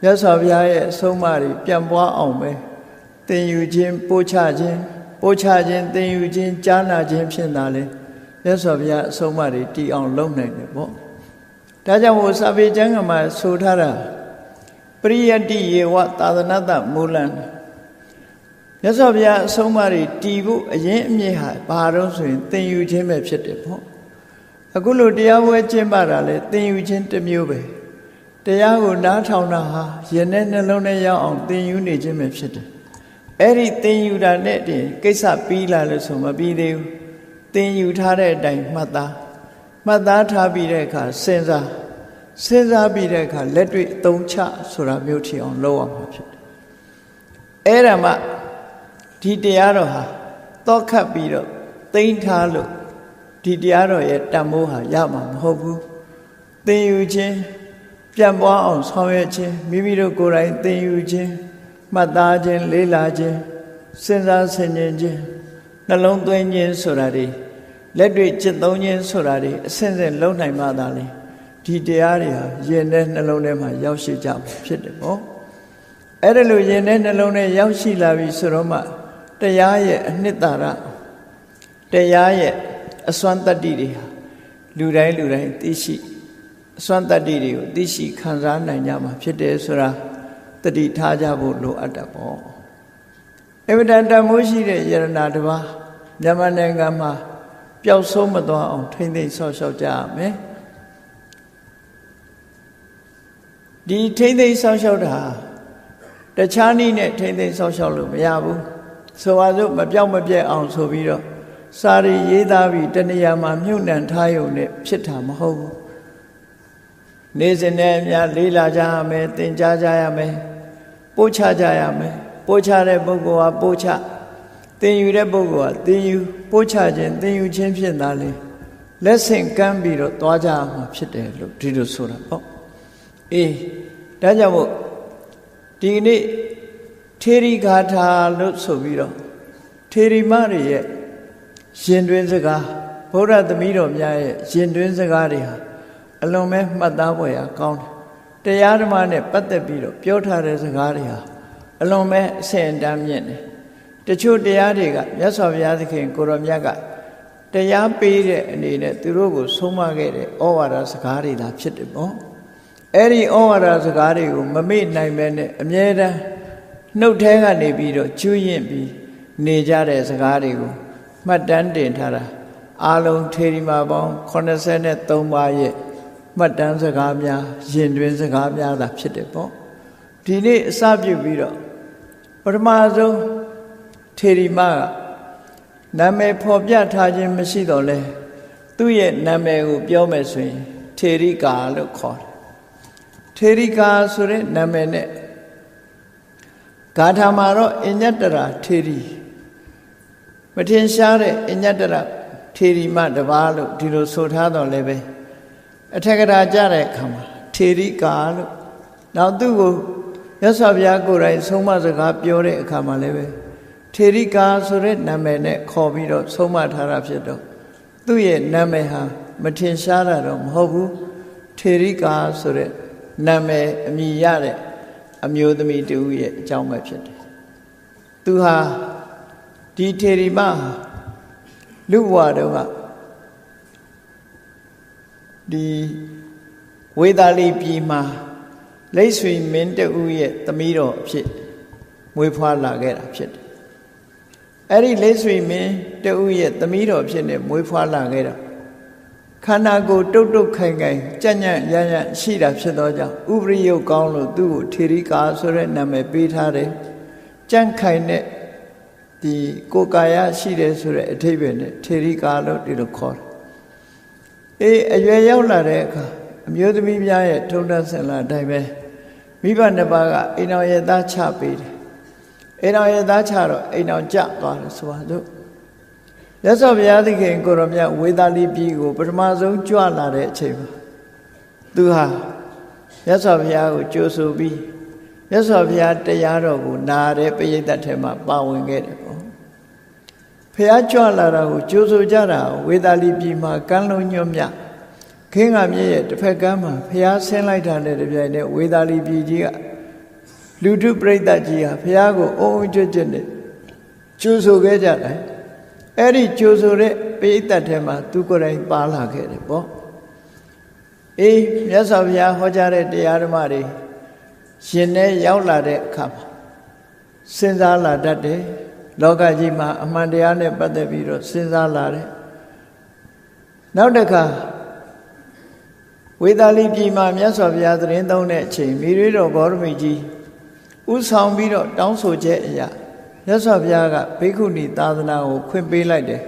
မြတ်စွာဘုရားရဲ့အဆုံးအမတွေပြန်ပွားအောင်ပဲသင်ယူခြင်းပို့ချခြင်းသင်ယူခြင်းကြားနာခြင်းဖြင့်သာလေမြတ်စွာဘုရားအဆုံးအမတွေတည်အောင်လုပ်နိုင်တယ်ပေါ့ဒါကြောင့်မို့စာပေကျမ်းကမှာဆိုထားတာပရိယတ္တိယေဝသာသနတမူလံမြတ်စွာဘုရားအဆုံးအမတွေတည်ဖို့အရင်အမြစ်ဟာဘာတော့ဆိုရင်သင်ယူခြင်းပဲဖြစ်တယ်ပေါ့အခုလိုတရားပွဲကျင့်ပါတာလေသင်ယူခြင်းတစ်မျိုးပဲတရားကိုနားထောင်တာဟာယနေ့နှလုံးထဲရောက်အောင်သင်ယူနေခြင်းပဲဖြစ်တယ်အဲ့ဒီသင်ယူတာနဲ့တည်းကိစ္စပြီးလာလို့ဆိုမပြီးသေးဘူးသင်ယူထားတဲ့အတိုင်းမှတ်သားထားပြီးတဲ့အခါစဉ်းစားပြီးတဲ့အခါလက်တွေ့အသုံးချဆိုတာမျိုးထီအောင်လုပ်ရမှာဖြစ်တယ်အဲ့ဒါမှဒီတရားတော်ဟာတောခတ်ပြီးတော့သိမ့်ထားလို့ဒီတရားတော်ရဲ့တန်ဖိုးဟာရမှာမဟုတ်ဘူးသင်ယူခြင်းပြန်ပွားအောင်ဆောင်ရွက်ခြင်းမိမိတို့ကိုယ်တိုင်သင်ယူခြင်းမှတ်သားခြင်းလေးလာခြင်းစဉ်းစားဆင်ခြင်ခြင်းနှလုံးသွင်းခြင်းဆိုတာတွေလက်တွေ့จิตသုံးခြင်းဆိုတာတွေအစဉ်စဉ်လုံးနိုင်မှသာလေဒီတရားတွေဟာယင်တဲ့နှလုံးထဲမှာရောက်ရှိကြမှာဖြစ်တယ်ပေါ့အဲ့ဒါလိုယင်တဲ့နှလုံးထဲရောက်ရှိလာပြီဆိုတော့မှတရားရဲ့အနှစ်သာရတရားရဲ့အစွမ်းတတ္တိတွေဟာလူတိုင်းသိရှိအစွမ်းတတ္တိတွေကိုသိရှိခံစားနိုင်ကြမှာဖြစ်တယ်ဆိုတာတတိထားကြဖို့လိုအပ်တာပေါ့အဝိဒတမိုးရှိတဲ့ယရနာတစ်ပါးမြန်မာနိုင်ငံမှာပျောက်ဆုံးမသွားအောင်ထိမ့်သိမ့်ဆောက်ရှောက်ကြရမယ်ဒီထိမ့်သိမ့်ဆောက်ရှောက်တာတခြားနည်းနဲ့ထိမ့်သိမ့်ဆောက်ရှောက်လို့မရဘူးဆိုပါစို့မပြောက်မပြက်အောင်ဆိုပြီးတော့စာရီရေးသားပြီးတဏှာမှာမြုပ်နှံထားရုံနဲ့ဖြစ်တာမဟုတ်ဘူးနေ့စဉ်နဲ့အများလေးလာကြရမယ်သင်ကြားကြရမယ်ပို့ချကြရမယ်ပို့ချတဲ့ပုဂ္ဂိုလ်ဟာပို့ချသင်ယူတဲ့ပုဂ္ဂိုလ်ဟာသင်ယူပို့ချခြင်းသင်ယူခြင်းဖြင့်သာလေလက်ဆင့်ကမ်းပြီးတော့သွားကြရမှာဖြစ်တယ်လို့ဒီလိုဆိုတာပေါ့အေးဒါကြောင့်မို့ဒီနေ့ထေရီဂါထာလို့ဆိုပြီးတော့ထေရီမတွေရဲ့ရင်တွင်စကားဗုဒ္ဓသမီးတော်များရဲ့ရင်တွင်စကားတွေဟာအလွန်ပဲမှတ်သားဖွယ်ရာကောင်းတယ်တရားဓမ္မနဲ့ပတ်သက်ပြီးတော့ပြောထားတဲ့စကားတွေဟာအလွန်ပဲအဆင့်အတန်းမြင့်တယ်တချို့တရားတွေကမြတ်စွာဘုရားသခင်ကိုရောမြတ်ကတရားပေးတဲ့အနေနဲ့သူတို့ကိုဆုံးမခဲ့တဲ့ဩဝါဒစကားတွေသာဖြစ်တယ်ပေါ့အဲ့ဒီဩဝါဒစကားတွေကိုမမေ့နိုင်ပဲနဲ့အမြဲတမ်း နှုတ်ထဲကနေပြီးတော့ကျွယင့်ပြီးနေကြတဲ့စကားတွေကိုမှတ်တမ်းတင်ထားတာအာလုံးထေရီမာပေါင်း83ပါးရဲ့မှတ်တမ်းစကားများယဉ်တွင်စကားများသာဖြစ်တယ်ပေါ့ဒီနေ့အစပြုပြီးတော့ပထမဆုံးထေရီမာကနာမည်ဖော်ပြထားခြင်းမရှိတော့လဲသူ့ရဲ့နာမည်ကိုပြောမယ်ဆိုရင်ထေရိကာလို့ခေါ်တယ်ထေရိကာဆိုတဲ့နာမည်နဲ့ဂါထာမှာတော့အညတရာထေရီမထင်ရှားတဲ့အညတရာထေရီမတပါးလို့ဒီလိုဆိုထားတော့လည်းပဲအထက်ကရာကြတဲ့အခါမှာထေရိကာလို့နောက်သူ့ကိုမြတ်စွာဘုရားကိုယ်တိုင်ဆုံးမစကားပြောတဲ့အခါမှာလည်းပဲထေရိကာဆိုတဲ့နာမည်နဲ့ခေါ်ပြီးတော့ဆုံးမထားတာဖြစ်တော့သူ့ရဲ့နာမည်ဟာမထင်ရှားတာတော့မဟုတ်ဘူးထေရိကာဆိုတဲ့နာမည်အမည်ရတဲ့အမျိုးသမီးတူရဲ့အကြောင်းပဲဖြစ်တယ်သူဟာဒီထေရီမလူဘဝတုန်းကဒီဝေသာလီပြည်မှာလိတ်ဆွေမင်းတူရဲ့သမီးတော်အဖြစ်မွေးဖွားလာခဲ့တာဖြစ်တယ်အဲ့ဒီလိတ်ဆွေမင်းတူရဲ့သမီးတော်ဖြစ်နေမွေးဖွားလာခဲ့တာခန္ဓာကိုယ်တုတ်တုတ်ခိုင်ခိုင်ကြံ့ကြံ့ရရရှိတာဖြစ်သောကြောင့်ဥပရိယုတ်ကောင်းလို့သူ့ကိုထေရိကာဆိုတဲ့နာမည်ပေးထားတယ်ကြံ့ခိုင်တဲ့ဒီကိုယ်ကာယရှိတယ်ဆိုတဲ့အဓိပ္ပာယ်နဲ့ထေရိကာလို့ဒီလိုခေါ်တယ်အရွယ်ရောက်လာတဲ့အခါအမျိုးသမီးများရဲ့ထုံးတမ်းစဉ်လာအတိုင်းပဲမိဘနှစ်ပါးကအိမ်တော်ရဲ့သားချပေးတယ်အိမ်တော်ရဲ့သားချတော့အိမ်တော်ကြသွားတယ်ဆိုပါစို့မြတ်စွာဘုရားသခင်ကိုရောမြတ်ဝေသာလီပြည်ကိုပထမဆုံးကြွလာတဲ့အချိန်မှာသူဟာမြတ်စွာဘုရားကိုကြိုဆိုပြီးမြတ်စွာဘုရားတရားတော်ကိုနာတဲ့ပရိသတ်ထဲမှာပါဝင်ခဲ့တယ်ပေါ့ဘုရားကြွလာတာကိုကြိုဆိုကြတာဝေသာလီပြည်မှာကမ်းလုံးညွတ်မြခင်းကမြည့်ရဲ့တစ်ဖက်ကမ်းမှာဘုရားဆင်းလိုက်တာနဲ့တပြိုင်တည်းဝေသာလီပြည်ကြီးကလူထုပရိသတ်ကြီးဟာဘုရားကိုအုံအုံကျွတ်ကျွတ်နဲ့ကြိုဆိုခဲ့ကြတယ်အဲ့ဒီကြိုဆိုတဲ့ပရိသတ်ထဲမှာသူကိုယ်တိုင်ပါလာခဲ့တယ်ပေါ့မြတ်စွာဘုရားဟောကြားတဲ့တရားဓမ္မတွေရှင်နဲ့ရောက်လာတဲ့အခါမှာစဉ်းစားလာတတ်တယ်လောကကြီးမှာအမှန်တရားနဲ့ပတ်သက်ပြီးတော့စဉ်းစားလာတယ်နောက်တစ်ခါဝေသာလီပြည်မှာမြတ်စွာဘုရားသတင်းသုံးတဲ့အချိန်မိရွေးတော်ဂေါရမီကြီးဥဆောင်ပြီးတော့တောင်းဆိုချက်အရာမြတ်စွာဘုရားကဘိက္ခုနီသာသနာကိုခွင့်ပေးလိုက်တယ်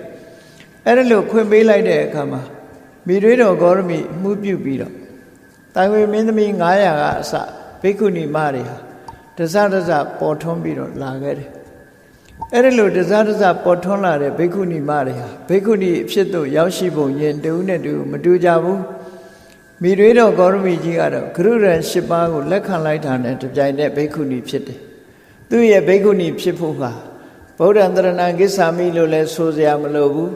အဲ့ဒါလို့ခွင့်ပေးလိုက်တဲ့အခါမှာမိရွေးတော်ဂေါရမီမှုပြုပြီးတော့တိုင်ဝေမင်းသမီး900ကအစဘိက္ခုနီမတွေဟာတစပေါ်ထွန်းပြီးတော့လာခဲ့တယ်အဲ့ဒါလို့တစပေါ်ထွန်းလာတဲ့ဘိက္ခုနီမတွေဟာဘိက္ခုနီအဖြစ်သို့ရောက်ရှိပုံရင်တူနဲ့တူမတူကြဘူးမိရွေးတော်ဂေါရမီကြီးကတော့ဂရုရံ10ပါးကိုလက်ခံလိုက်တာနဲ့တပြိုင်တည်းဘိက္ခုနီဖြစ်တယ်သူ့ရဲ့ဘိက္ခုနီဖြစ်ဖို့ကဗုဒ္ဓံတရဏံကိစ္ဆာမိလို့လည်းဆိုစရာမလိုဘူး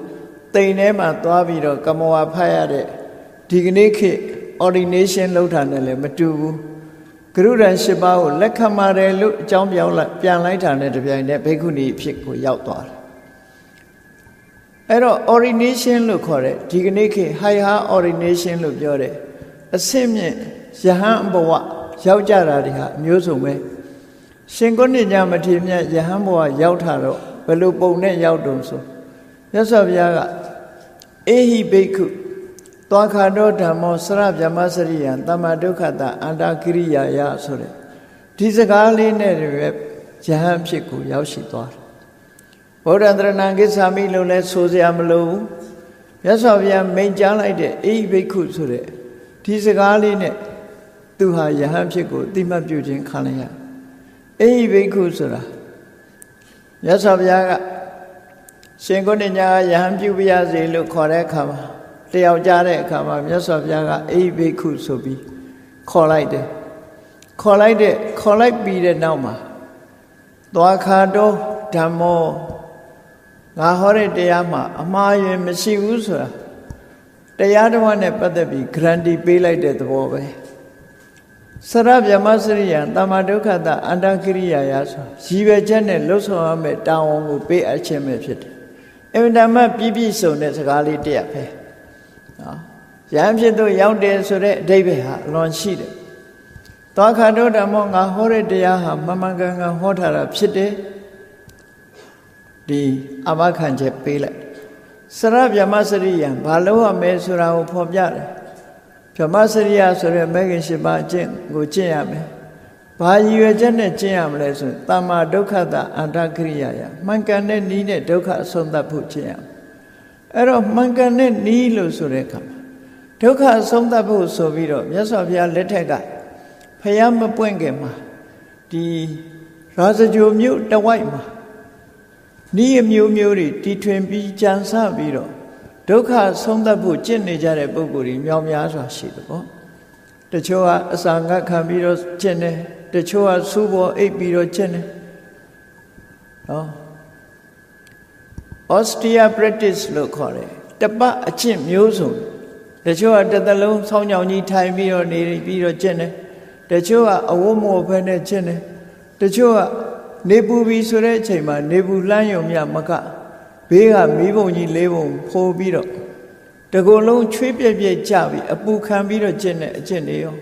တိမ်ထဲမှာသွားပြီးတော့ကမဝါဖတ်ရတဲ့ဒီကနေ့ခေတ် ordination လုပ်တာနဲ့လည်းမတူဘူးဂရုရံ10ပါးကိုလက်ခံပါတယ်လို့အကြောင်းပြန်လိုက်တာနဲ့တပြိုင်တည်းဘိက္ခုနီဖြစ်ကိုရောက်သွားတယ်အဲ့တော့ ordination လို့ခေါ်တဲ့ဒီကနေ့ခေတ် higher ordination လို့ပြောတယ်အဆင့်မြင့်ယဟန်ဘဝရောက်ကြတာတွေဟာအမျိုးစုံပဲရှင်ကုဏ္ဏညာမထေရမြတ်ယဟန်ဘဝရောက်တာတော့ဘယ်လိုပုံနဲ့ရောက်တုံဆိုမြတ်စွာဘုရားကအေဟိဘိက္ခုသွားခါတော်ဓမ္မောစရဗျမစရိယံတမ္မာဒုက္ခတအန္တကိရိယာယဆိုတဲ့ဒီစကားလေးနဲ့တည်းယဟန်ဖြစ်ကိုရောက်ရှိသွားတယ်ဗုဒ္ဓံတရဏံကိစ္ဆာမိလို့လဲဆိုစရာမလိုဘူးမြတ်စွာဘုရားမိန့်ကြားလိုက်တဲ့အေဟိဘိက္ခုဆိုတဲ့ဒီစကားလေးနဲ့သူဟာယဟန်ဖြစ်ကိုအတိမတ်ပြုခြင်းခံရအေဟိဘိက္ခုဆိုတာမြတ်စွာဘုရားကရှင်ကုဏ္ဏညာယဟန်ပြုပြရစေလို့ခေါ်တဲ့အခါမှာတယောက်ကြားတဲ့အခါမှာမြတ်စွာဘုရားကအေဟိဘိက္ခုဆိုပြီးခေါ်လိုက်တယ်ခေါ်လိုက်ပြီးတဲ့နောက်မှာသွားခါတော်ဓမ္မောငါဟောတဲ့တရားမှာအမှားယွင်းမရှိဘူးဆိုတာတရားဓမ္မနဲ့ပတ်သက်ပြီး guarantee ပေးလိုက်တဲ့သဘောပဲစရဗျမစရိယံတမ္မာဒုက္ခတအန္တကိရိယာယဆိုရည်ရွယ်ချက်နဲ့လှုပ်ဆောင်ရမယ့်တာဝန်ကိုပေးအပ်ခြင်းပဲဖြစ်တယ်အင်တာမတ်ပြည့်စုံတဲ့စကားလေးတစ်ရပ်ပဲနော်ယဟန်ဖြစ်သူရောက်တယ်ဆိုတဲ့အဓိပ္ပာယ်ဟာအလွန်ရှိတယ် သွားခါတော့ဓမ္မောငါဟောတဲ့တရားဟာမှန်မှန်ကန်ကန်ဟောထားတာဖြစ်တယ်ဒီအာမခံချက်ပေးလိုက်စရဗြဟ္မစရိယံဘာလို့ရမယ်ဆိုတာကိုဖော်ပြတယ်ဗြဟ္မစရိယဆိုတဲ့မဂ္ဂင်၈ပါးအကျင့်ကိုကျင့်ရမယ်ဘာရည်ရွယ်ချက်နဲ့ကျင့်ရမလဲဆိုရင်တမ္မာဒုက္ခတအန္တကရိယာယမှန်ကန်တဲ့နည်းနဲ့ဒုက္ခအဆုံးသတ်ဖို့ကျင့်ရမယ်အဲ့တော့မှန်ကန်တဲ့နည်းလို့ဆိုတဲ့အခါမှာဒုက္ခအဆုံးသတ်ဖို့ဆိုပြီးတော့မြတ်စွာဘုရားလက်ထက်ကဖယားမပွင့်ခင်မှာဒီရာဇဂိုမြို့တဝိုက်မှာဤအမျိုးမျိုးတွေတီထွင်ပြီးကြံစပြီးတော့ဒုက္ခဆုံးသတ်ဖို့ကျင့်နေကြတဲ့ပုဂ္ဂိုလ်တွေမြောက်များစွာရှိတယ်ပေါ့တချို့ကအစာငတ်ခံပြီးတော့ကျင့်တယ်တချို့ကစူးပေါ်အိပ်ပြီးတော့ကျင့်တယ်နော် austere practice လို့ခေါ်တယ်တပတ်အကျင့်မျိုးစုံတချို့ကတစ်သက်လုံးဆောင်းကြောင်ကြီးထိုင်ပြီးတော့နေပြီးတော့ကျင့်တယ်တချို့ကအဝတ်မို့ဖဲနဲ့ကျင့်တယ်တချို့ကနေပူပြီးဆိုတဲ့အချိန်မှာနေပူလှမ်းယုံမြမကဘေးကမီးပုံကြီး၄ပုံဖိုးပြီးတော့တကူလုံးချွေးပြက်ပြက်ကြပြီးအပူခံပြီးတော့ကျင့်တဲ့အကျင့်တွေရော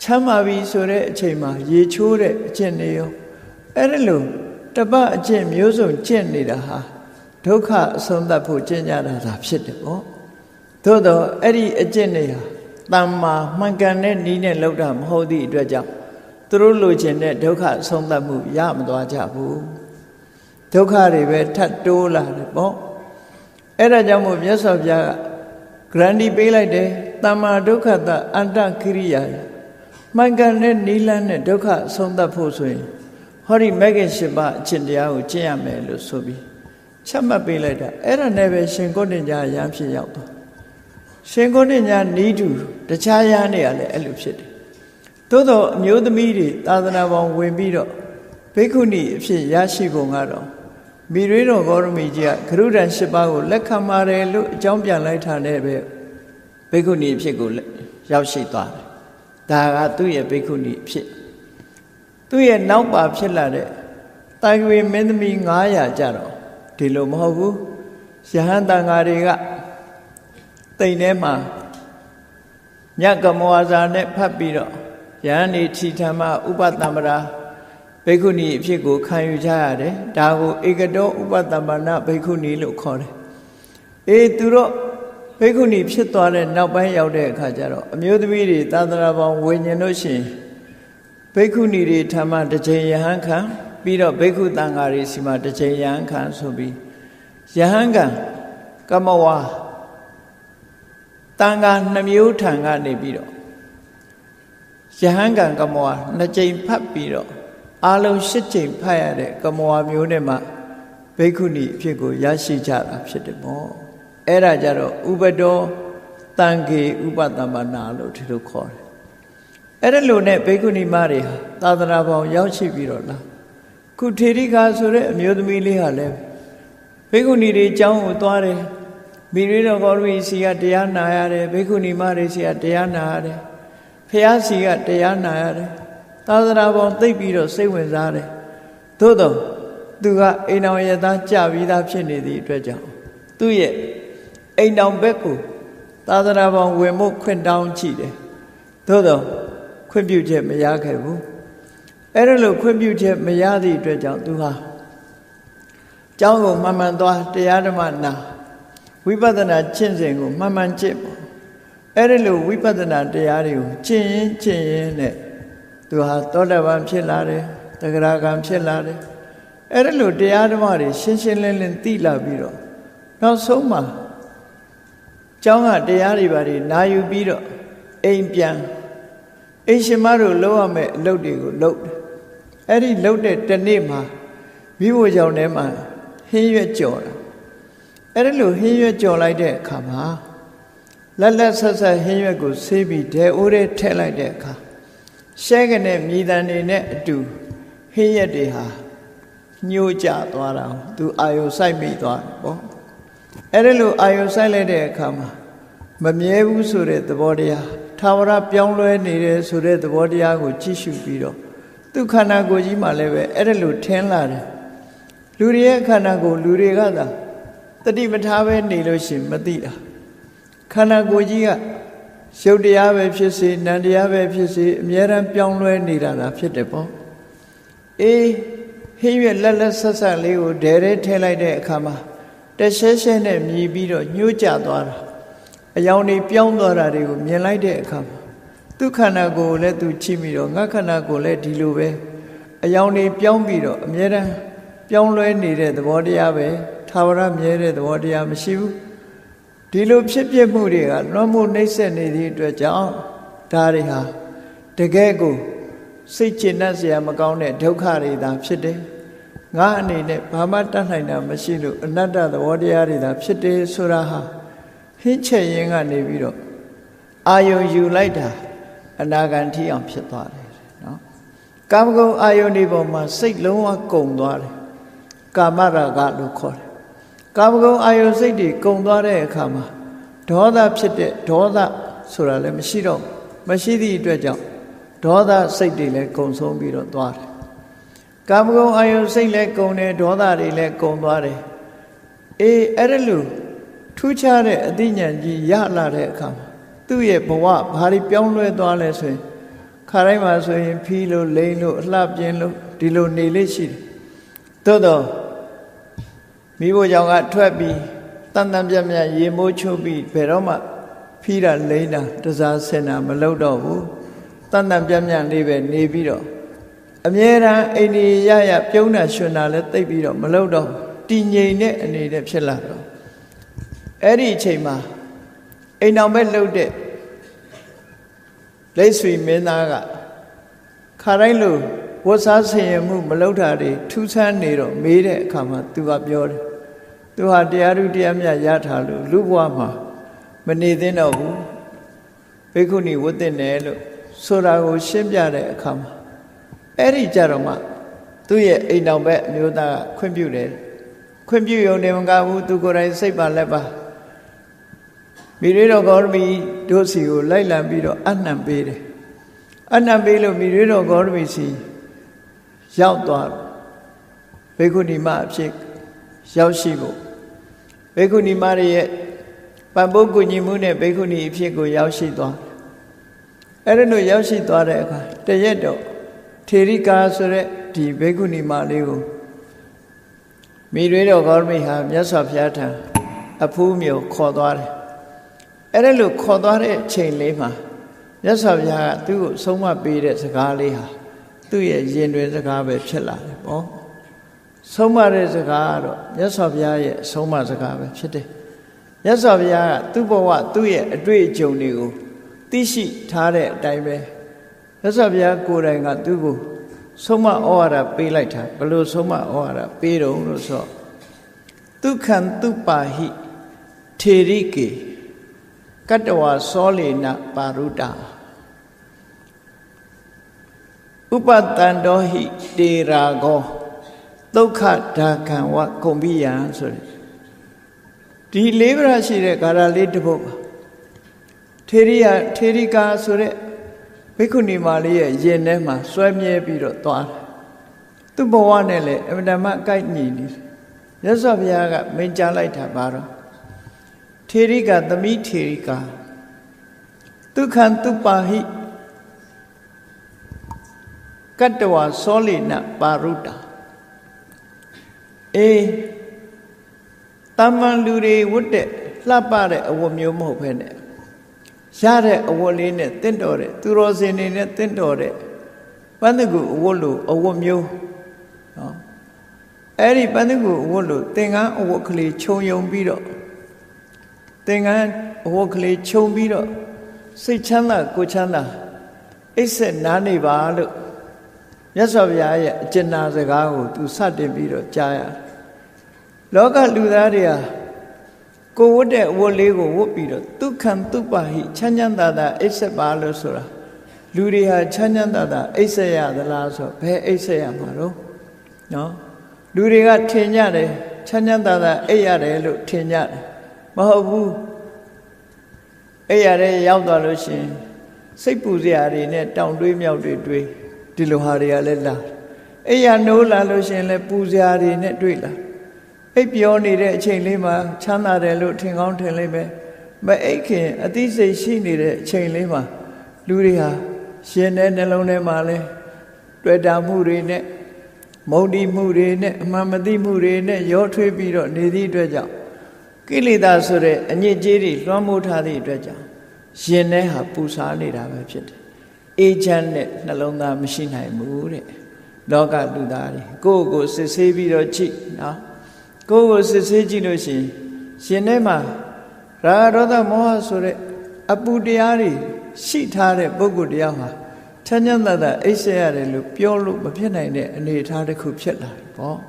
ချမ်းသာပြီးဆိုတဲ့အချိန်မှာရေချိုးတဲ့အကျင့်တွေရောအဲ့ဒါလို့တပတ်အကျင့်မျိုးစုံကျင့်နေတာဟာဒုက္ခအဆုံးသတ်ဖို့ကျင့်ကြတာသာဖြစ်တယ်ပေါ့သို့တော့အဲ့ဒီအကျင့်တွေဟာတမ္မာမှန်ကန်တဲ့နည်းနဲ့လုပ်တာမဟုတ်သည့်အတွက်ကြောင့်သူတို့လိုချင်တဲ့ဒုက္ခအဆုံးသတ်မှုရမသွားကြဘူးဒုက္ခတွေပဲထပ်တိုးလာတယ်ပေါ့အဲ့ဒါကြောင့်မို့မြတ်စွာဘုရားကဂရန္ဒီပေးလိုက်တယ်တမ္မာဒုက္ခတအန္တကိရိယာမှန်ကန်တဲ့နိလန်းနဲ့ဒုက္ခအဆုံးသတ်ဖို့ဆိုရင်ဟောဒီမဂ္ဂင်၈ပါးအကျင့်တရားကိုကျင့်ရမယ်လို့ဆိုပြီးချက်မှတ်ပေးလိုက်တာအဲ့ဒါနဲ့ပဲရှင်ကိုဋ္ဌင်ညာရဟန်းဖြစ်ရောက်သွားရှင်ကိုဋ္ဌင်ညာနီးတူတခြားရဟန်းတွေကလည်းအဲ့လိုဖြစ်တယ်သို့တော့အမျိုးသမီးတွေသာသနာပေါင်းဝင်ပြီးတော့ဘိက္ခုနီအဖြစ်ရရှိပုံကတော့မိရွေးတော်ဂေါရမီကြီးကဂရုဒန်၈ပါးကိုလက်ခံပါတယ်လို့အကြောင်းပြန်လိုက်တာနဲ့ပဲဘိက္ခုနီအဖြစ်ကိုရောက်ရှိသွားတယ်ဒါကသူ့ရဲ့ဘိက္ခုနီအဖြစ်သူ့ရဲ့နောက်ပါဖြစ်လာတဲ့တာဂဝေမင်းသမီး900ကြတော့ဒီလိုမဟုတ်ဘူးယဟန်တန်ဃာတွေကတိမ်ထဲမှာမြတ်ကမောဝါစာနဲ့ဖတ်ပြီးတော့ယဟန်နေထီထမဥပတမ္ပရာဘိက္ခုနီအဖြစ်ကိုခံယူကြရတယ်ဒါကိုဧကတောဥပတမ္ပနဘိက္ခုနီလို့ခေါ်တယ်သူတို့ဘိက္ခုနီဖြစ်သွားတဲ့နောက်ပိုင်းရောက်တဲ့အခါကျတော့အမျိုးသမီးတွေသာသနာပေါင်းဝိညာဉ်တို့ရှင်ဘိက္ခုနီတွေထမတစ်ချိန်ယဟန်ခံပြီးတော့ဘိက္ခုတန်ဃာတွေစီမှာတစ်ချိန်ယဟန်ခံဆိုပြီးယဟန်ခံကမဝါတန်ဃာ2မျိုးထံကနေပြီးတော့ယဟန်ခံကမဝါ2ချိန်ဖတ်ပြီးတော့အားလုံး8ချိန်ဖတ်ရတဲ့ကမဝါမျိုးနဲ့မှဘိက္ခုနီအဖြစ်ကိုရရှိကြတာဖြစ်တယ်ပေါ့အဲ့ဒါကြတော့ဥပဒောတန်ခေဥပတမ္ပနာလို့ဒီလိုခေါ်တယ်အဲ့ဒါလို့နဲ့ဘိက္ခုနီမတွေဟာသာသနာပေါင်းရောက်ရှိပြီးတော့လားခုထေရိကာဆိုတဲ့အမျိုးသမီးလေးဟာလည်းဘိက္ခုနီတွေအကြောင်းကိုသွားတယ်မိရိတော်ဂေါရမီစီကတရားနာရတယ်ဘိက္ခုနီမတွေစီကတရားနာရတယ်ဖျားစီကတရားနာရတယ်သာသနာပေါင်းသိပ်ပြီးတော့စိတ်ဝင်စားတယ်သို့တော့သူကအိမ်တော်ရသားကြပြီးသားဖြစ်နေသည့်အတွက်ကြောင့်သူ့ရဲ့အိမ်တော်ဘက်ကိုသာသနာပေါင်းဝင်ဖို့ခွင့်တောင်းကြည့်တယ်သို့တော့ခွင့်ပြုချက်မရခဲ့ဘူးအဲ့ဒါလို့ခွင့်ပြုချက်မရသည့်အတွက်ကြောင့်သူဟာကျောင်းကိုမှန်မှန်သွားတရားဓမ္မနာဝိပဿနာကျင့်စဉ်ကိုမှန်မှန်ကျင့်ပေါ့အဲ့ဒါလို့ဝိပဿနာတရားတွေကိုကျင့်ရင်နဲ့သူဟာသောတာပန်ဖြစ်လာတယ်သဂရဂံဖြစ်လာတယ်အဲ့ဒါလို့တရားဓမ္မတွေရှင်းရှင်းလင်းလင်းသိလာပြီးတော့နောက်ဆုံးမှာကျောင်းကတရားတွေပါတွေနာယူပြီးတော့အိမ်ပြန်အိမ်ရှင်မတို့လုပ်ရမယ့်အလုပ်တွေကိုလုပ်တယ်အဲ့ဒီလုပ်တဲ့တနေ့မှာမိဖို့ကြောင့်ထဲမှာဟင်းရွက်ကြော်တာအဲ့ဒါလို့ဟင်းရွက်ကြော်လိုက်တဲ့အခါမှာလက်ဆက်ဆက်ဟင်းရွက်ကိုဆေးပြီးဒဲအိုးထဲထည့်လိုက်တဲ့အခါရှဲကနေမြေတံတွေနဲ့အတူဟင်းရွက်တွေဟာညှိုးကျသွားတာသူအာယုစိုက်မိသွားတယ်ပေါ့အဲ့ဒါလို့အာယုစိုက်လိုက်တဲ့အခါမှာမမြဲဘူးဆိုတဲ့သဘောတရားထာဝရပြောင်းလဲနေတယ်ဆိုတဲ့သဘောတရားကိုကြည့်ရှုပြီးတော့သူခန္ဓာကိုယ်ကြီးမှလည်းပဲအဲ့ဒါလို့ထင်းလာတယ်လူတွေရဲ့ခန္ဓာကိုယ်လူတွေကသာတတိမထားပဲနေလို့ရှိရင်မသိတာခန္ဓာကိုယ်ကြီးက ရုပ်တရားပဲဖြစ်စေနံတရားပဲဖြစ်စေအမြဲတမ်းပြောင်းလဲနေတာတာဖြစ်တယ်ပေါ့အေးဟင်းရွက်လက်လက်ဆက်ဆက်လေးကိုဒဲရဲထဲလိုက်တဲ့အခါမှာတရှဲရှဲနဲ့မြည်ပြီးတော့ညှိုးကျသွားတာအယောင်တွေပြောင်းသွားတာတွေကိုမြင်လိုက်တဲ့အခါမှာသူခန္ဓာကိုယ်လည်းသူချိပြီးတော့ငါခန္ဓာကိုယ်လည်းဒီလိုပဲအယောင်တွေပြောင်းပြီးတော့အမြဲတမ်းပြောင်းလဲနေတဲ့သဘောတရားပဲသာဝရမြဲတဲ့သဘောတရားမရှိဘူးဒီလိုဖြစ်ပြမှုတွေကလွန်မှုနှိမ့်ဆက်နေသည့်အတွက်ကြောင့်ဒါတွေဟာတကယ်ကိုစိတ်ကျဉ်တတ်စရာမကောင်းတဲ့ဒုက္ခတွေသာဖြစ်တယ်ငါအနေနဲ့ဘာမှတတ်နိုင်တာမရှိလို့အနတ္တသဘောတရားတွေသာဖြစ်တယ်ဆိုတာဟာဟင်းချက်ရင်းကနေပြီးတော့အာယုံယူလိုက်တာအနာဂတ်ထိအောင်ဖြစ်သွားတယ်နော်ကာမဂုဏ်အာယုန်ဒီပေါ်မှာစိတ်လုံးဝကုန်သွားတယ်ကာမရာဂလို့ခေါ်တယ်ကာမဂုဏ်အာယုန်စိတ်တွေကုန်သွားတဲ့အခါမှာဒေါသဖြစ်တဲ့ဒေါသဆိုတာလည်းမရှိတော့မရှိသည့်အတွက်ကြောင့်ဒေါသစိတ်တွေလည်းကုန်ဆုံးပြီးတော့သွားတယ်ကာမဂုဏ်အာယုန်စိတ်လည်းကုန်တယ်ဒေါသတွေလည်းကုန်သွားတယ်အေးအဲ့ဒါလို့ထူးခြားတဲ့အသိဉာဏ်ကြီးရလာတဲ့အခါမှာသူ့ရဲ့ဘဝဘာတွေပြောင်းလဲသွားလဲဆိုရင်ခါတိုင်းမှာဆိုရင်ဖီးလို့လိမ့်လို့အလှပြင်းလို့ဒီလိုနေလေးရှိတယ်သို့တော့မိဖို့ကြောင့်ကထွက်ပြီးတန်တန်ပြတ်ပြတ်ရေမိုးချိုးပြီးဘယ်တော့မှဖီးတာလိမ့်တာတစားဆင်တာမလုပ်တော့ဘူးတန်တန်ပြတ်ပြတ်လေးပဲနေပြီးတော့အမြဲတမ်းအိန္ဒိယရပြုံးတာရွှင်တာလည်းသိပ်ပြီးတော့မလုပ်တော့တည်ငြိမ်တဲ့အနေနဲ့ဖြစ်လာတော့အဲ့ဒီအချိန်မှာအိမ်အောင်ပဲလှုပ်တဲ့လက်ဆွေမင်းသားကခါတိုင်းလို့ဝတ်စားဆင်ရမှုမလုပ်တာတွေထူးဆန်းနေတော့မေးတဲ့အခါမှာသူကပြောတယ်သူဟာတရားဓုတရားမြတ်ရထားလို့လူဘဝမှာမနေသင့်တော့ဘူးဘိက္ခုနီဝတ်တဲ့နယ်လို့ဆိုတာကိုရှင်းပြတဲ့အခါမှာအဲ့ဒီကြတော့မှသူ့ရဲ့အိမ်အောင်ပဲအမျိုးသားကခွင့်ပြုတယ်ခွင့်ပြုရုံနဲ့မကဘူးသူကိုယ်တိုင်စိတ်ပါလက်ပါမိရွေးတော်ဂေါရမီတို့စီကိုလိုက်လံပြီးတော့အနှံပေးတယ်အနှံပေးလို့မိရွေးတော်ဂေါရမီစီရောက်သွားဘိက္ခုနီမအဖြစ်ရောက်ရှိဖို့ဘိက္ခုနီမရဲ့ပံ့ပိုးကူညီမှုနဲ့ဘိက္ခုနီအဖြစ်ကိုရောက်ရှိသွားအဲ့ဒါလို့ရောက်ရှိသွားတဲ့အခါတရက်တော့ထေရိကာဆိုတဲ့ဒီဘိက္ခုနီမလေးကိုမိရွေးတော်ဂေါရမီဟာမြတ်စွာဘုရားထံအဖူးမျိုးခေါ်သွားတယ်အဲ့ဒါလို့ခေါ်သွားတဲ့အချိန်လေးမှာမြတ်စွာဘုရားကသူ့ကိုဆုံးမပေးတဲ့စကားလေးဟာသူ့ရဲ့ရင်တွင်စကားပဲဖြစ်လာတယ်ပေါ့ဆုံးမတဲ့စကားကတော့မြတ်စွာဘုရားရဲ့ဆုံးမစကားပဲဖြစ်တယ်မြတ်စွာဘုရားကသူ့ဘဝသူ့ရဲ့အတွေ့အကြုံတွေကိုသိရှိထားတဲ့အတိုင်းပဲမြတ်စွာဘုရားကိုယ်တိုင်ကသူ့ကိုဆုံးမဩဝါဒပေးလိုက်တာဘယ်လိုဆုံးမဩဝါဒပေးတော့လို့ဆိုဒုက္ခံတုပါဟိထေရိကေကတ္တဝါသောလေနပါရုတာဥပတန္တောဟိတေရာဂောဒုက္ခဒါခံဝကုံပိယံဆိုတဲ့ဒီလေးပြရှိတဲ့ဂါရလေးတစ်ပုဒ်ပါထေရိကာဆိုတဲ့ဘိက္ခုနီမလေးရဲ့ရင်ထဲမှာစွဲမြဲပြီးတော့သွားတယ်သူ့ဘဝနဲ့လည်းအမှန်တမ်းကိုက်ညီနေမြတ်စွာဘုရားကမိန့်ကြားလိုက်တာပါတော့ထေရိကာသမီးထေရိကာဒုက္ခံတုပါဟိကတ္တဝါသောလေနပါရုတာအေးတမန်လူတွေဝတ်တဲ့လှပတဲ့အဝတ်မျိုးမဟုတ်ဘဲနဲ့ရတဲ့အဝတ်လေးနဲ့တင့်တော်တဲ့သူတော်စင်တွေနဲ့တင့်တော်တဲ့ပန်းတကူအဝတ်လိုအဝတ်မျိုးနော်အဲ့ဒီပန်းတကူအဝတ်လိုသင်္ကန်းအဝတ်ကလေးခြုံယုံပြီးတော့သင်္ကန်းအဝတ်ကလေးခြုံပြီးတော့စိတ်ချမ်းသာကိုယ်ချမ်းသာအိပ်စက်နားနေပါလို့မြတ်စွာဘုရားရဲ့အကျဉ်းနာစကားကိုသူစတင်ပြီးတော့ကြားရလောကလူသားတွေဟာကိုဝတ်တဲ့အဝတ်လေးကိုဝတ်ပြီးတော့ဒုက္ခံတုပါဟိချမ်းချမ်းသာသာအိပ်စက်ပါလို့ဆိုတာလူတွေဟာချမ်းချမ်းသာသာအိပ်စက်ရသလားဆိုဘယ်အိပ်စက်ရမှာတော့နော်လူတွေကထင်ကြတယ်ချမ်းချမ်းသာသာအိပ်ရတယ်လို့ထင်ကြတယ်မဟုတ်ဘူးအိပ်ရတဲ့ရောက်သွားလို့ရှိရင်စိတ်ပူစရာတွေနဲ့တောင်တွေးမြောက်တွေတွေးဒီလိုဟာတွေကလည်းလာအိပ်ရနိုးလာလို့ရှိရင်လည်းပူစရာတွေနဲ့တွေးလာအိပ်ပျော်နေတဲ့အချိန်လေးမှာချမ်းသာတယ်လို့ထင်ကောင်းထင်လိမ့်မယ်မ မအိတ်ခင်အသိစိတ်ရှိနေတဲ့အချိန်လေးမှာလူတွေဟာရှင်တဲ့နှလုံးထဲမှာလဲတွေ့တာမှုတွေနဲ့မုန်းတီးမှုတွေနဲ့အမှန်မသိမှုတွေနဲ့ရောထွေးပြီးတော့နေသည့်အတွက်ကြောင့်ကိလေသာဆိုတဲ့အညစ်အကြေးတွေလွှမ်းမိုးထားသည့်အတွက်ကြောင့်ရှင်တဲ့ဟာပူဆားနေတာပဲဖြစ်တယ်အေးချမ်းတဲ့နှလုံးသားမရှိနိုင်ဘူးတဲ့လောကလူသားတွေကိုယ်စစ်ဆေးပြီးတော့ကြည့်နော်ကိုယ်စစ်ဆေးကြည့်လို့ရှိရင်ရှင်ထဲမှာရာဂဒေါသမောဟဆိုတဲ့အပူတရားတွေရှိထားတဲ့ပုဂ္ဂိုလ်တယောက်ဟာချမ်းချမ်းသာသာအိပ်ဆက်ရတယ်လို့ပြောလို့မဖြစ်နိုင်တဲ့အနေအထားတစ်ခုဖြစ်လာတယ်ပေါ့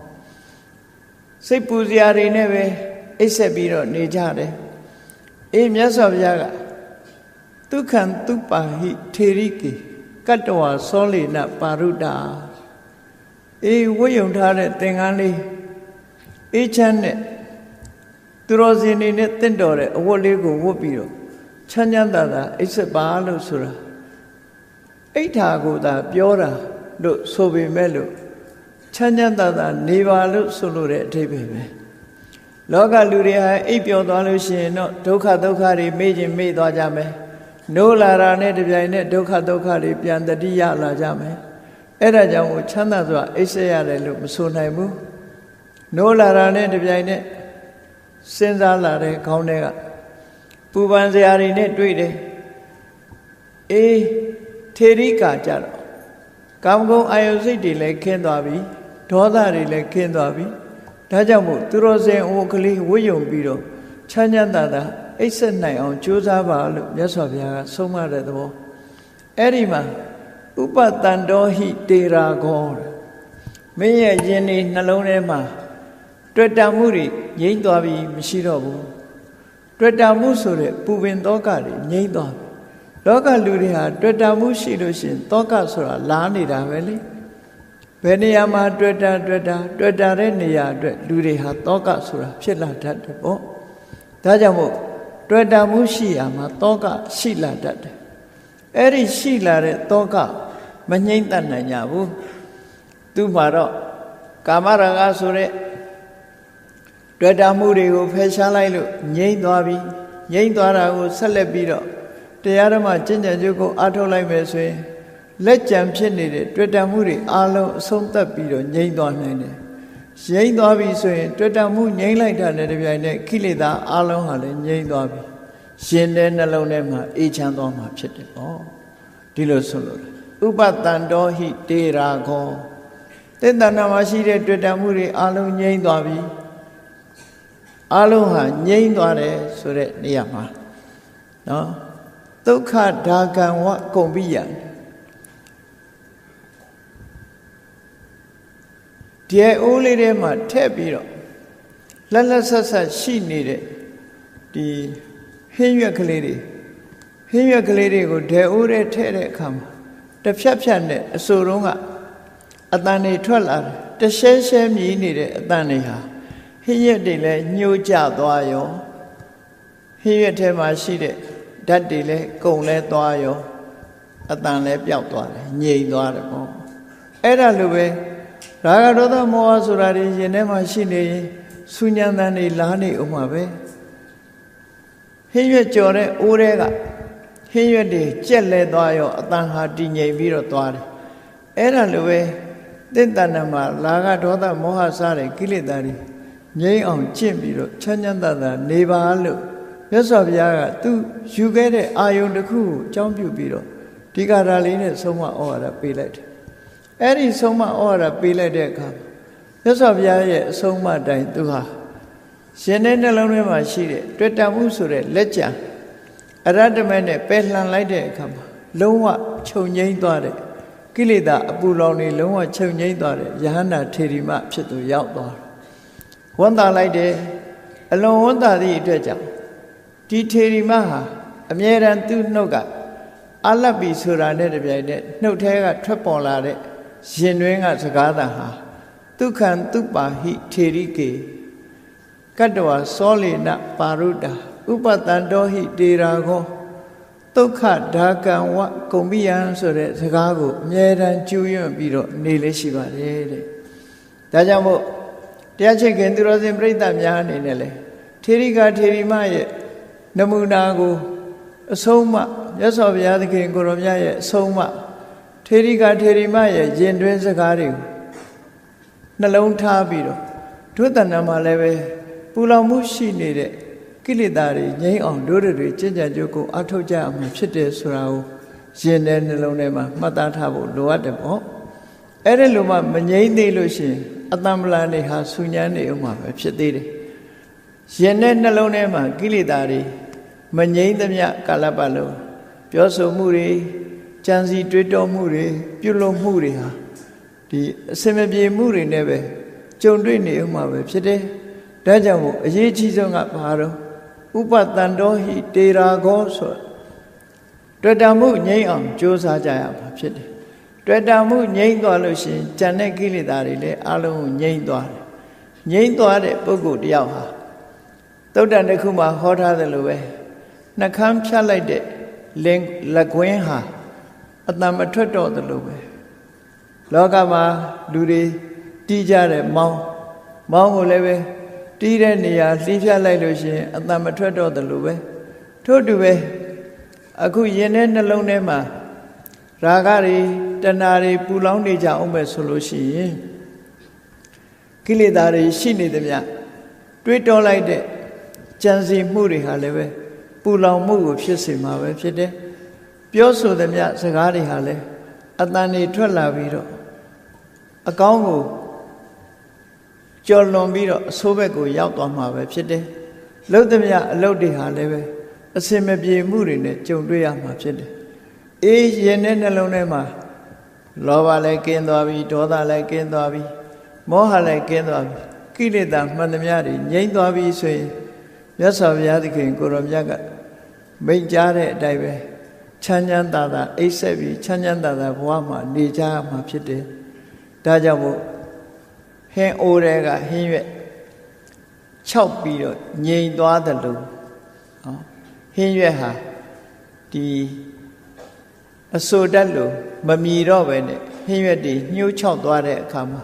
စိတ်ပူစရာတွေနဲ့ပဲအိပ်ဆက်ပြီးတော့နေကြတယ်အေးမြတ်စွာဘုရားကဒုက္ခံသူပါဟိထေရိကေကတ္တဝါသောလေနပါရုဒ္ဒအေးဝတ်ယုံထားတဲ့သင်္ကန်းလေးအေးချမ်းတဲ့သူတော်စင်နေနဲ့တင့်တော်တဲ့အဝတ်လေးကိုဝတ်ပြီးတော့ချမ်းချမ်းသာသာအိပ်ဆက်ပါလို့ဆိုတာအိဋ္ဌာကိုသာပြောတာလို့ဆိုပေမဲ့လို့ချမ်းချမ်းသာသာနေပါလို့ဆိုလို့တဲ့အဓိပ္ပာယ်ပဲလောကလူတွေဟာအိပ်ပျော်သွားလို့ရှိရင်တော့ဒုက္ခတွေမေ့ခြင်းမေ့သွားကြမယ်နိုးလာတာနဲ့တပြိုင်နက်ဒုက္ခတွေပြန်တတိယလာကြမယ်အဲ့ဒါကြောင့်ချမ်းသာစွာအိပ်ဆက်ရတယ်လို့မဆိုနိုင်ဘူးနိုးလာတာနဲ့တပြိုင်နက်စဉ်းစားလာတဲ့ခေါင်းထဲကပူပန်စရာတွေနဲ့တွေ့တယ်အေးထေရိကာကြတော့ကာမဂုဏ်အာယုစိတ်တွေလည်းခင်းသွားပြီဒေါသတွေလည်းခင်းသွားပြီဒါကြောင့်မို့သူတော်စင်အိုကလေးဝတ်ယုံပြီးတော့ချမ်းချမ်းသာသာအိပ်ဆက်နိုင်အောင်ကြိုးစားပါလို့မြတ်စွာဘုရားကဆုံးမတဲ့သဘောအဲ့ဒီမှာဥပတန္တောဟိတေရာဂောမင်းရဲ့ယင်ဒီနှလုံးထဲမှာတွေ့တာမှုတွေငြိမ့်သွားပြီမရှိတော့ဘူးတွေ့တာမှုဆိုတဲ့ပူပင်သောကတွေငြိမ့်သွားပြီလောကလူတွေဟာတွေ့တာမှုရှိလို့ရှိရင်သောကဆိုတာလားနေတာပဲလေဘယ်နေရာမှာတွေ့တာတဲ့နေရာအတွက်လူတွေဟာသောကဆိုတာဖြစ်လာတတ်တယ်ပေါ့ဒါကြောင့်မို့တွေ့တာမှုရှိရမှာသောကရှိလာတတ်တယ်အဲ့ဒီရှိလာတဲ့သောကမငြိမ့်တတ်နိုင်ကြဘူးသူ့မှာတော့ကာမရာဂဆိုတဲ့တွေ့တာမှုတွေကိုဖယ်ရှားလိုက်လို့ငြိမ့်သွားပြီငြိမ့်သွားတာကိုဆက်လက်ပြီးတော့တရားဓမ္မကျင့်ကြံကြိုးကိုအားထုတ်လိုက်မယ်ဆိုရင်လက်ကြံဖြစ်နေတဲ့တွေ့တာမှုတွေအလုံးအဆုံးသတ်ပြီးတော့ငြိမ့်သွားနိုင်တယ်ငြိမ့်သွားပြီဆိုရင်တွေ့တာမှုငြိမ့်လိုက်တာနဲ့တပြိုင်နက်ကိလေသာအလုံးဟာလည်းငြိမ့်သွားပြီရှင်တဲ့နှလုံးထဲမှာအေးချမ်းသွားမှာဖြစ်တယ်ပေါ့ဒီလိုဆိုလို့ဥပတန္တောဟိတေရာဂောတေတ္တနာမှာရှိတဲ့တွေ့တာမှုတွေအလုံးငြိမ့်သွားပြီအလုံးဟာငြိမ့်သွားတယ်ဆိုတဲ့နေရာမှာနော်ဒုက္ခဒါကံဝကုံပိယဒီအိုးလေးထဲမှာထည့်ပြီးတော့လက်လက်ဆက်ဆက်ရှိနေတဲ့ဒီဟင်းရွက်ကလေးတွေကိုဒဲအိုးထဲထည့်တဲ့အခါမှာတစ်ဖြတ်ဖြတ်နဲ့အစိုးရင်းကအတန်တွေထွက်လာတယ်တရှဲရှဲမြည်နေတဲ့အတန်တွေဟာဟင်းရွက်တွေလည်းညှိုးကျသွားရောဟင်းရွက်ထဲမှာရှိတဲ့ဓာတ်တွေလည်းကုန်လဲသွားရောအတန်လည်းပျောက်သွားတယ်ငြိမ်သွားတယ်ပေါ့အဲ့ဒါလိုပဲရာဂဒေါသမောဟဆိုတာတွေရင်ထဲမှာရှိနေရင်ဆူညံတန်တွေလားနေအောင်ပါပဲဟင်းရွက်ကြော်တဲ့အိုးတွေကဟင်းရွက်တွေကြက်လဲသွားရောအတန်ဟာတည်ငြိမ်ပြီးတော့သွားတယ်အဲ့ဒါလိုပဲသင်္တဏမှာရာဂဒေါသမောဟစတဲ့ကိလေသာတွေငြိမ်အောင်ကျင့်ပြီးတော့ချမ်းချမ်းသာသာနေပါလို့မြတ်စွာဘုရားကသူယူခဲ့တဲ့အာယုန်တစ်ခုကိုအကြောင်းပြုပြီးတော့ဒီကာရလေးနဲ့ဆုံးမဩဝါဒပေးလိုက်တယ်အဲ့ဒီဆုံးမဩဝါဒပေးလိုက်တဲ့အခါမြတ်စွာဘုရားရဲ့အဆုံးအမတိုင်းသူဟာရှင်တဲ့နှလုံးထဲမှာရှိတဲ့တွေ့တာမှုဆိုတဲ့လက်ကြံအရတ္တမနဲ့ပယ်လှန်လိုက်တဲ့အခါမှာလုံးဝချုပ်ငြိမ်းသွားတဲ့ကိလေသာအပူလောင်တွေလုံးဝချုပ်ငြိမ်းသွားတဲ့ယဟန္တာထေရီမဖြစ်သူရောက်သွားတယ်ဝန္တာလိုက်တယ်အလွန်ဝန္တာသည့်အတွက်ကြောင့်ဒီထေရီမဟာအမြဲတမ်းသူ့နှုတ်ကအလတ်ပြီဆိုတာနဲ့တပြိုင်နက်နှုတ်ထဲကထွက်ပေါ်လာတဲ့ရင်တွင်းကစကားသံဟာဒုက္ခံသူပါဟိထေရိကေကတ္တဝါသောလေနပါရုဒ္ဒဥပတန္တောဟိတေရာဂောဒုက္ခဒါကံဝကုံပိယံဆိုတဲ့စကားကိုအမြဲတမ်းကျူးရွံ့ပြီးတော့နေလေးရှိပါတယ်တဲ့ဒါကြောင့်မို့တရားချစ်ခင်သူတော်စင်ပြိဿများအနေနဲ့လေထေရိကထေရီမရဲ့ နမူနာကိုအဆုံးအမမြတ်စွာဘုရားသခင်ကိုရောမြတ်ရဲ့အဆုံးအမထေရီကထေရီမရဲ့ယင်တွင်းစကားတွေကိုနှလုံးထားပြီးတော့ဒုသဏ္ဍာန်မှာလည်းပဲပူလောင်မှုရှိနေတဲ့ကိလေသာတွေငြိမ်းအောင်တို့တွေကျင့်ကြံကြိုးကိုအထောက်ကြရမှာဖြစ်တယ်ဆိုတာကိုရင်ထဲနှလုံးထဲမှာမှတ်သားထားဖို့လိုအပ်တယ်ပေါ့အဲ့ဒီလိုမှမငြိမ်းသေးလို့ရှိရင်အတ္တမလန်တွေဟာဆူညံနေအောင်မှာပဲဖြစ်သေးတယ်ရင်ထဲနှလုံးထဲမှာကိလေသာတွေမငြိမ်းသမျှကာလပတ်လုံးပြောဆိုမှုတွေကြံစီတွေးတောမှုတွေပြုလုပ်မှုတွေဟာဒီအစင်မပြေမှုတွေနဲ့ပဲကြုံတွေ့နေအောင်မှာပဲဖြစ်တယ်ဒါကြောင့်မို့အရေးကြီးဆုံးကဘာတော့ဥပတန္တောဟိတေရာဂောဆိုတွေ့တာမှုငြိမ်းအောင်ကြိုးစားကြရမှာဖြစ်တယ်တွေ့တာမှုငြိမ်းသွားလို့ရှိရင်ကြံတဲ့ကိလေသာတွေလည်းအလုံးကိုငြိမ်းသွားတယ်ငြိမ်းသွားတဲ့ပုဂ္ဂိုလ်တယောက်ဟာသုတ္တန်တစ်ခုမှာဟောထားတယ်လို့ပဲနှခမ်းဖြတ်လိုက်တဲ့လက်ကွင်းဟာအတန်မထွက်တော့တယ်လို့ပဲလောကမှာလူတွေတီးကြတဲ့မောင်းကိုလည်းပဲတီးတဲ့နေရာလှီးဖြတ်လိုက်လို့ရှိရင်အတန်မထွက်တော့တယ်လို့ပဲထို့တူပဲအခုရင်ထဲနှလုံးထဲမှာရာဂတွေတဏှာတွေပူလောင်နေကြအောင်ပဲဆိုလို့ရှိရင်ကိလေသာတွေရှိနေသမျှတွေးတောလိုက်တဲ့ကြံစီမှုတွေဟာလည်းပဲပူလောင်မှုကိုဖြစ်စေမှာပဲဖြစ်တယ်ပြောဆိုသမျှစကားတွေဟာလည်းအတန်တွေထွက်လာပြီးတော့အကောင်းကိုကြော်လွန်ပြီးတော့အဆိုးဘက်ကိုရောက်သွားမှာပဲဖြစ်တယ်လှုပ်သမျှအလုပ်တွေဟာလည်းပဲအစင်မပြေမှုတွေနဲ့ကြုံတွေ့ရမှာဖြစ်တယ်အေးရင်နဲ့နှလုံးထဲမှာလောဘလည်းကင်းသွားပြီဒေါသလည်းကင်းသွားပြီမောဟလည်းကင်းသွားပြီကိလေသာမှန်သမျှတွေငြိမ်းသွားပြီဆိုရင်မြတ်စွာဘုရားသခင်ကိုရောမြတ်ကမိန့်ကြားတဲ့အတိုင်းပဲချမ်းချမ်းသာသာအိပ်ဆက်ပြီးချမ်းချမ်းသာသာဘဝမှာနေကြရမှာဖြစ်တယ်ဒါကြောင့်မို့ဟင်းအိုးတွေကဟင်းရွက်6ပြီးတော့ငြိမ်သွားတယ်လို့နော်ဟင်းရွက်ဟာဒီအစိုးတတ်လို့မမီတော့ပဲနဲ့ဟင်းရွက်တွေညှိုးချောက်သွားတဲ့အခါမှာ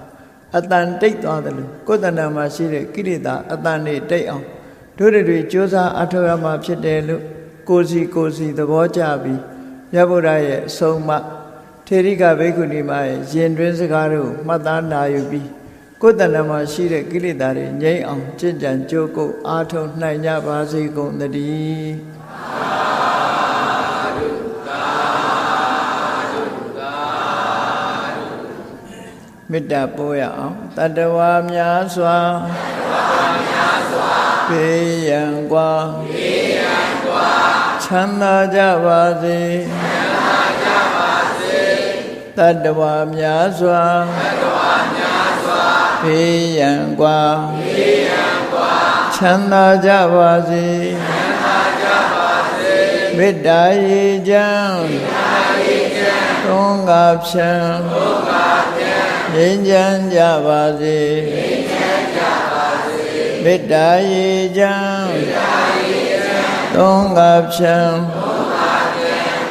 အတန်တိတ်သွားတယ်လို့ကိုယ်တဏ္ဍာမှာရှိတဲ့ကိလေသာအတန်တွေတိတ်အောင်တို့တွေကြိုးစားအထောက်ရမှာဖြစ်တယ်လို့ကိုစီသဘောကျပြီးမြတ်ဗုဒ္ဓရဲ့အဆုံးအမထေရိကဘိက္ခုနီမရဲ့ရင်တွင်းစကားတို့မှတ်သားနာယူပြီးကိုယ်တဏ္ဍာမှာရှိတဲ့ကိလေသာတွေငြိမ်းအောင်ကျင့်ကြံကြိုးကုပ်အားထုတ်နိုင်ကြပါစေကုန်သတည်းမေတ္တာပို့ရအောင်တတ္တဝါများစွာဘေးရန်ကွာချမ်းသာကြပါစေတတ္တဝါများစွာဘေးရန်ကွာချမ်းသာကြပါစေမေတ္တာရေချမ်းသုံးငါဖြံငြိမ်းချမ်းကြပါစေမေတ္တာရေချမ်းသုံးငါဖြံ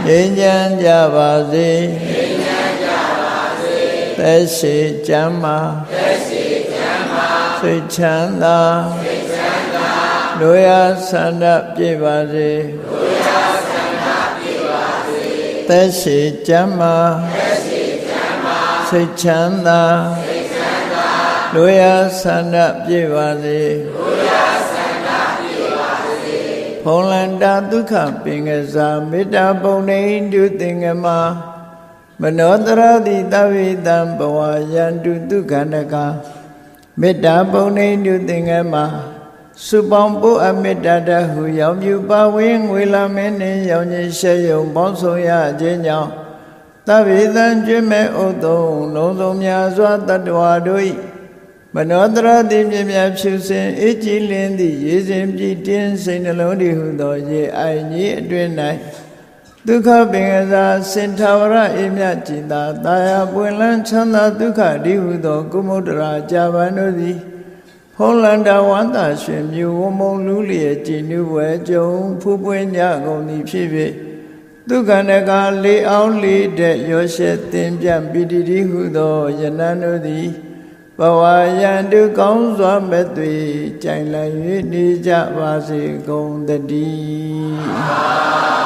ငြိမ်းချမ်းကြပါစေသက်ရှိချမ်းသာစိတ်ချမ်းသာလူရဆန္ဒပြည့်ပါစေသက်ရှိချမ်းသာစိတ်ချမ်းသာလူရဆန္ဒပြည့်ပါစေဖုံးလန္တာဒုက္ခပင်ကစားမေတ္တာပုံနေတုသင်္ကမမနောတရတိတဝိတံဘဝယန္တုဒုက္ခနကမေတ္တာပုံနေတုသင်္ကမစုပေါင်းပို့အမေတ္တာတဟုရောင်ပြူပါဝင်းငွေလာမင်းနှင့်ရောင်ကြီးရှဲယုံပေါင်းဆောင်ရခြင်းကြောင့်သဗ္ဗေသံကျွမ်းမဲ့ဥသုံးလုံးစုံများစွာတတ္တဝါတို့၏မနောတရတိမြင်မြဖြူစင်အေးကြည်လင်းသည့်ရေစဉ်ပြည့်တင်းစိတ်နှလုံးတည်ဟုသောရေအိုင်ကြီးအတွင်၌ဒုက္ခပင်ကစားစင်ထာဝရအေးမြကြည်သာတာယာပွင့်လန်းချမ်းသာဒုက္ခတည်ဟုသောကုမုဒ္ဒရာကြာပန်တို့သည်ဖုံးလန္တာဝန္တာရွှင်မြူဝမုံလူလျက်ကြည်နုဝဲကြုံဖူးပွင့်ကြကုန်သည်ဖြစ်၍ဒုက္ခနကလေးအောင်လေးတဲ့ရောရှက်သင်ပြပီတိတိဟုသောယနန်တို့သည်ပ ဝယံတုကောင်းစွာမဲ့သွေကြိုင်လိုက်၍နေကြပါစေကုန်တည်း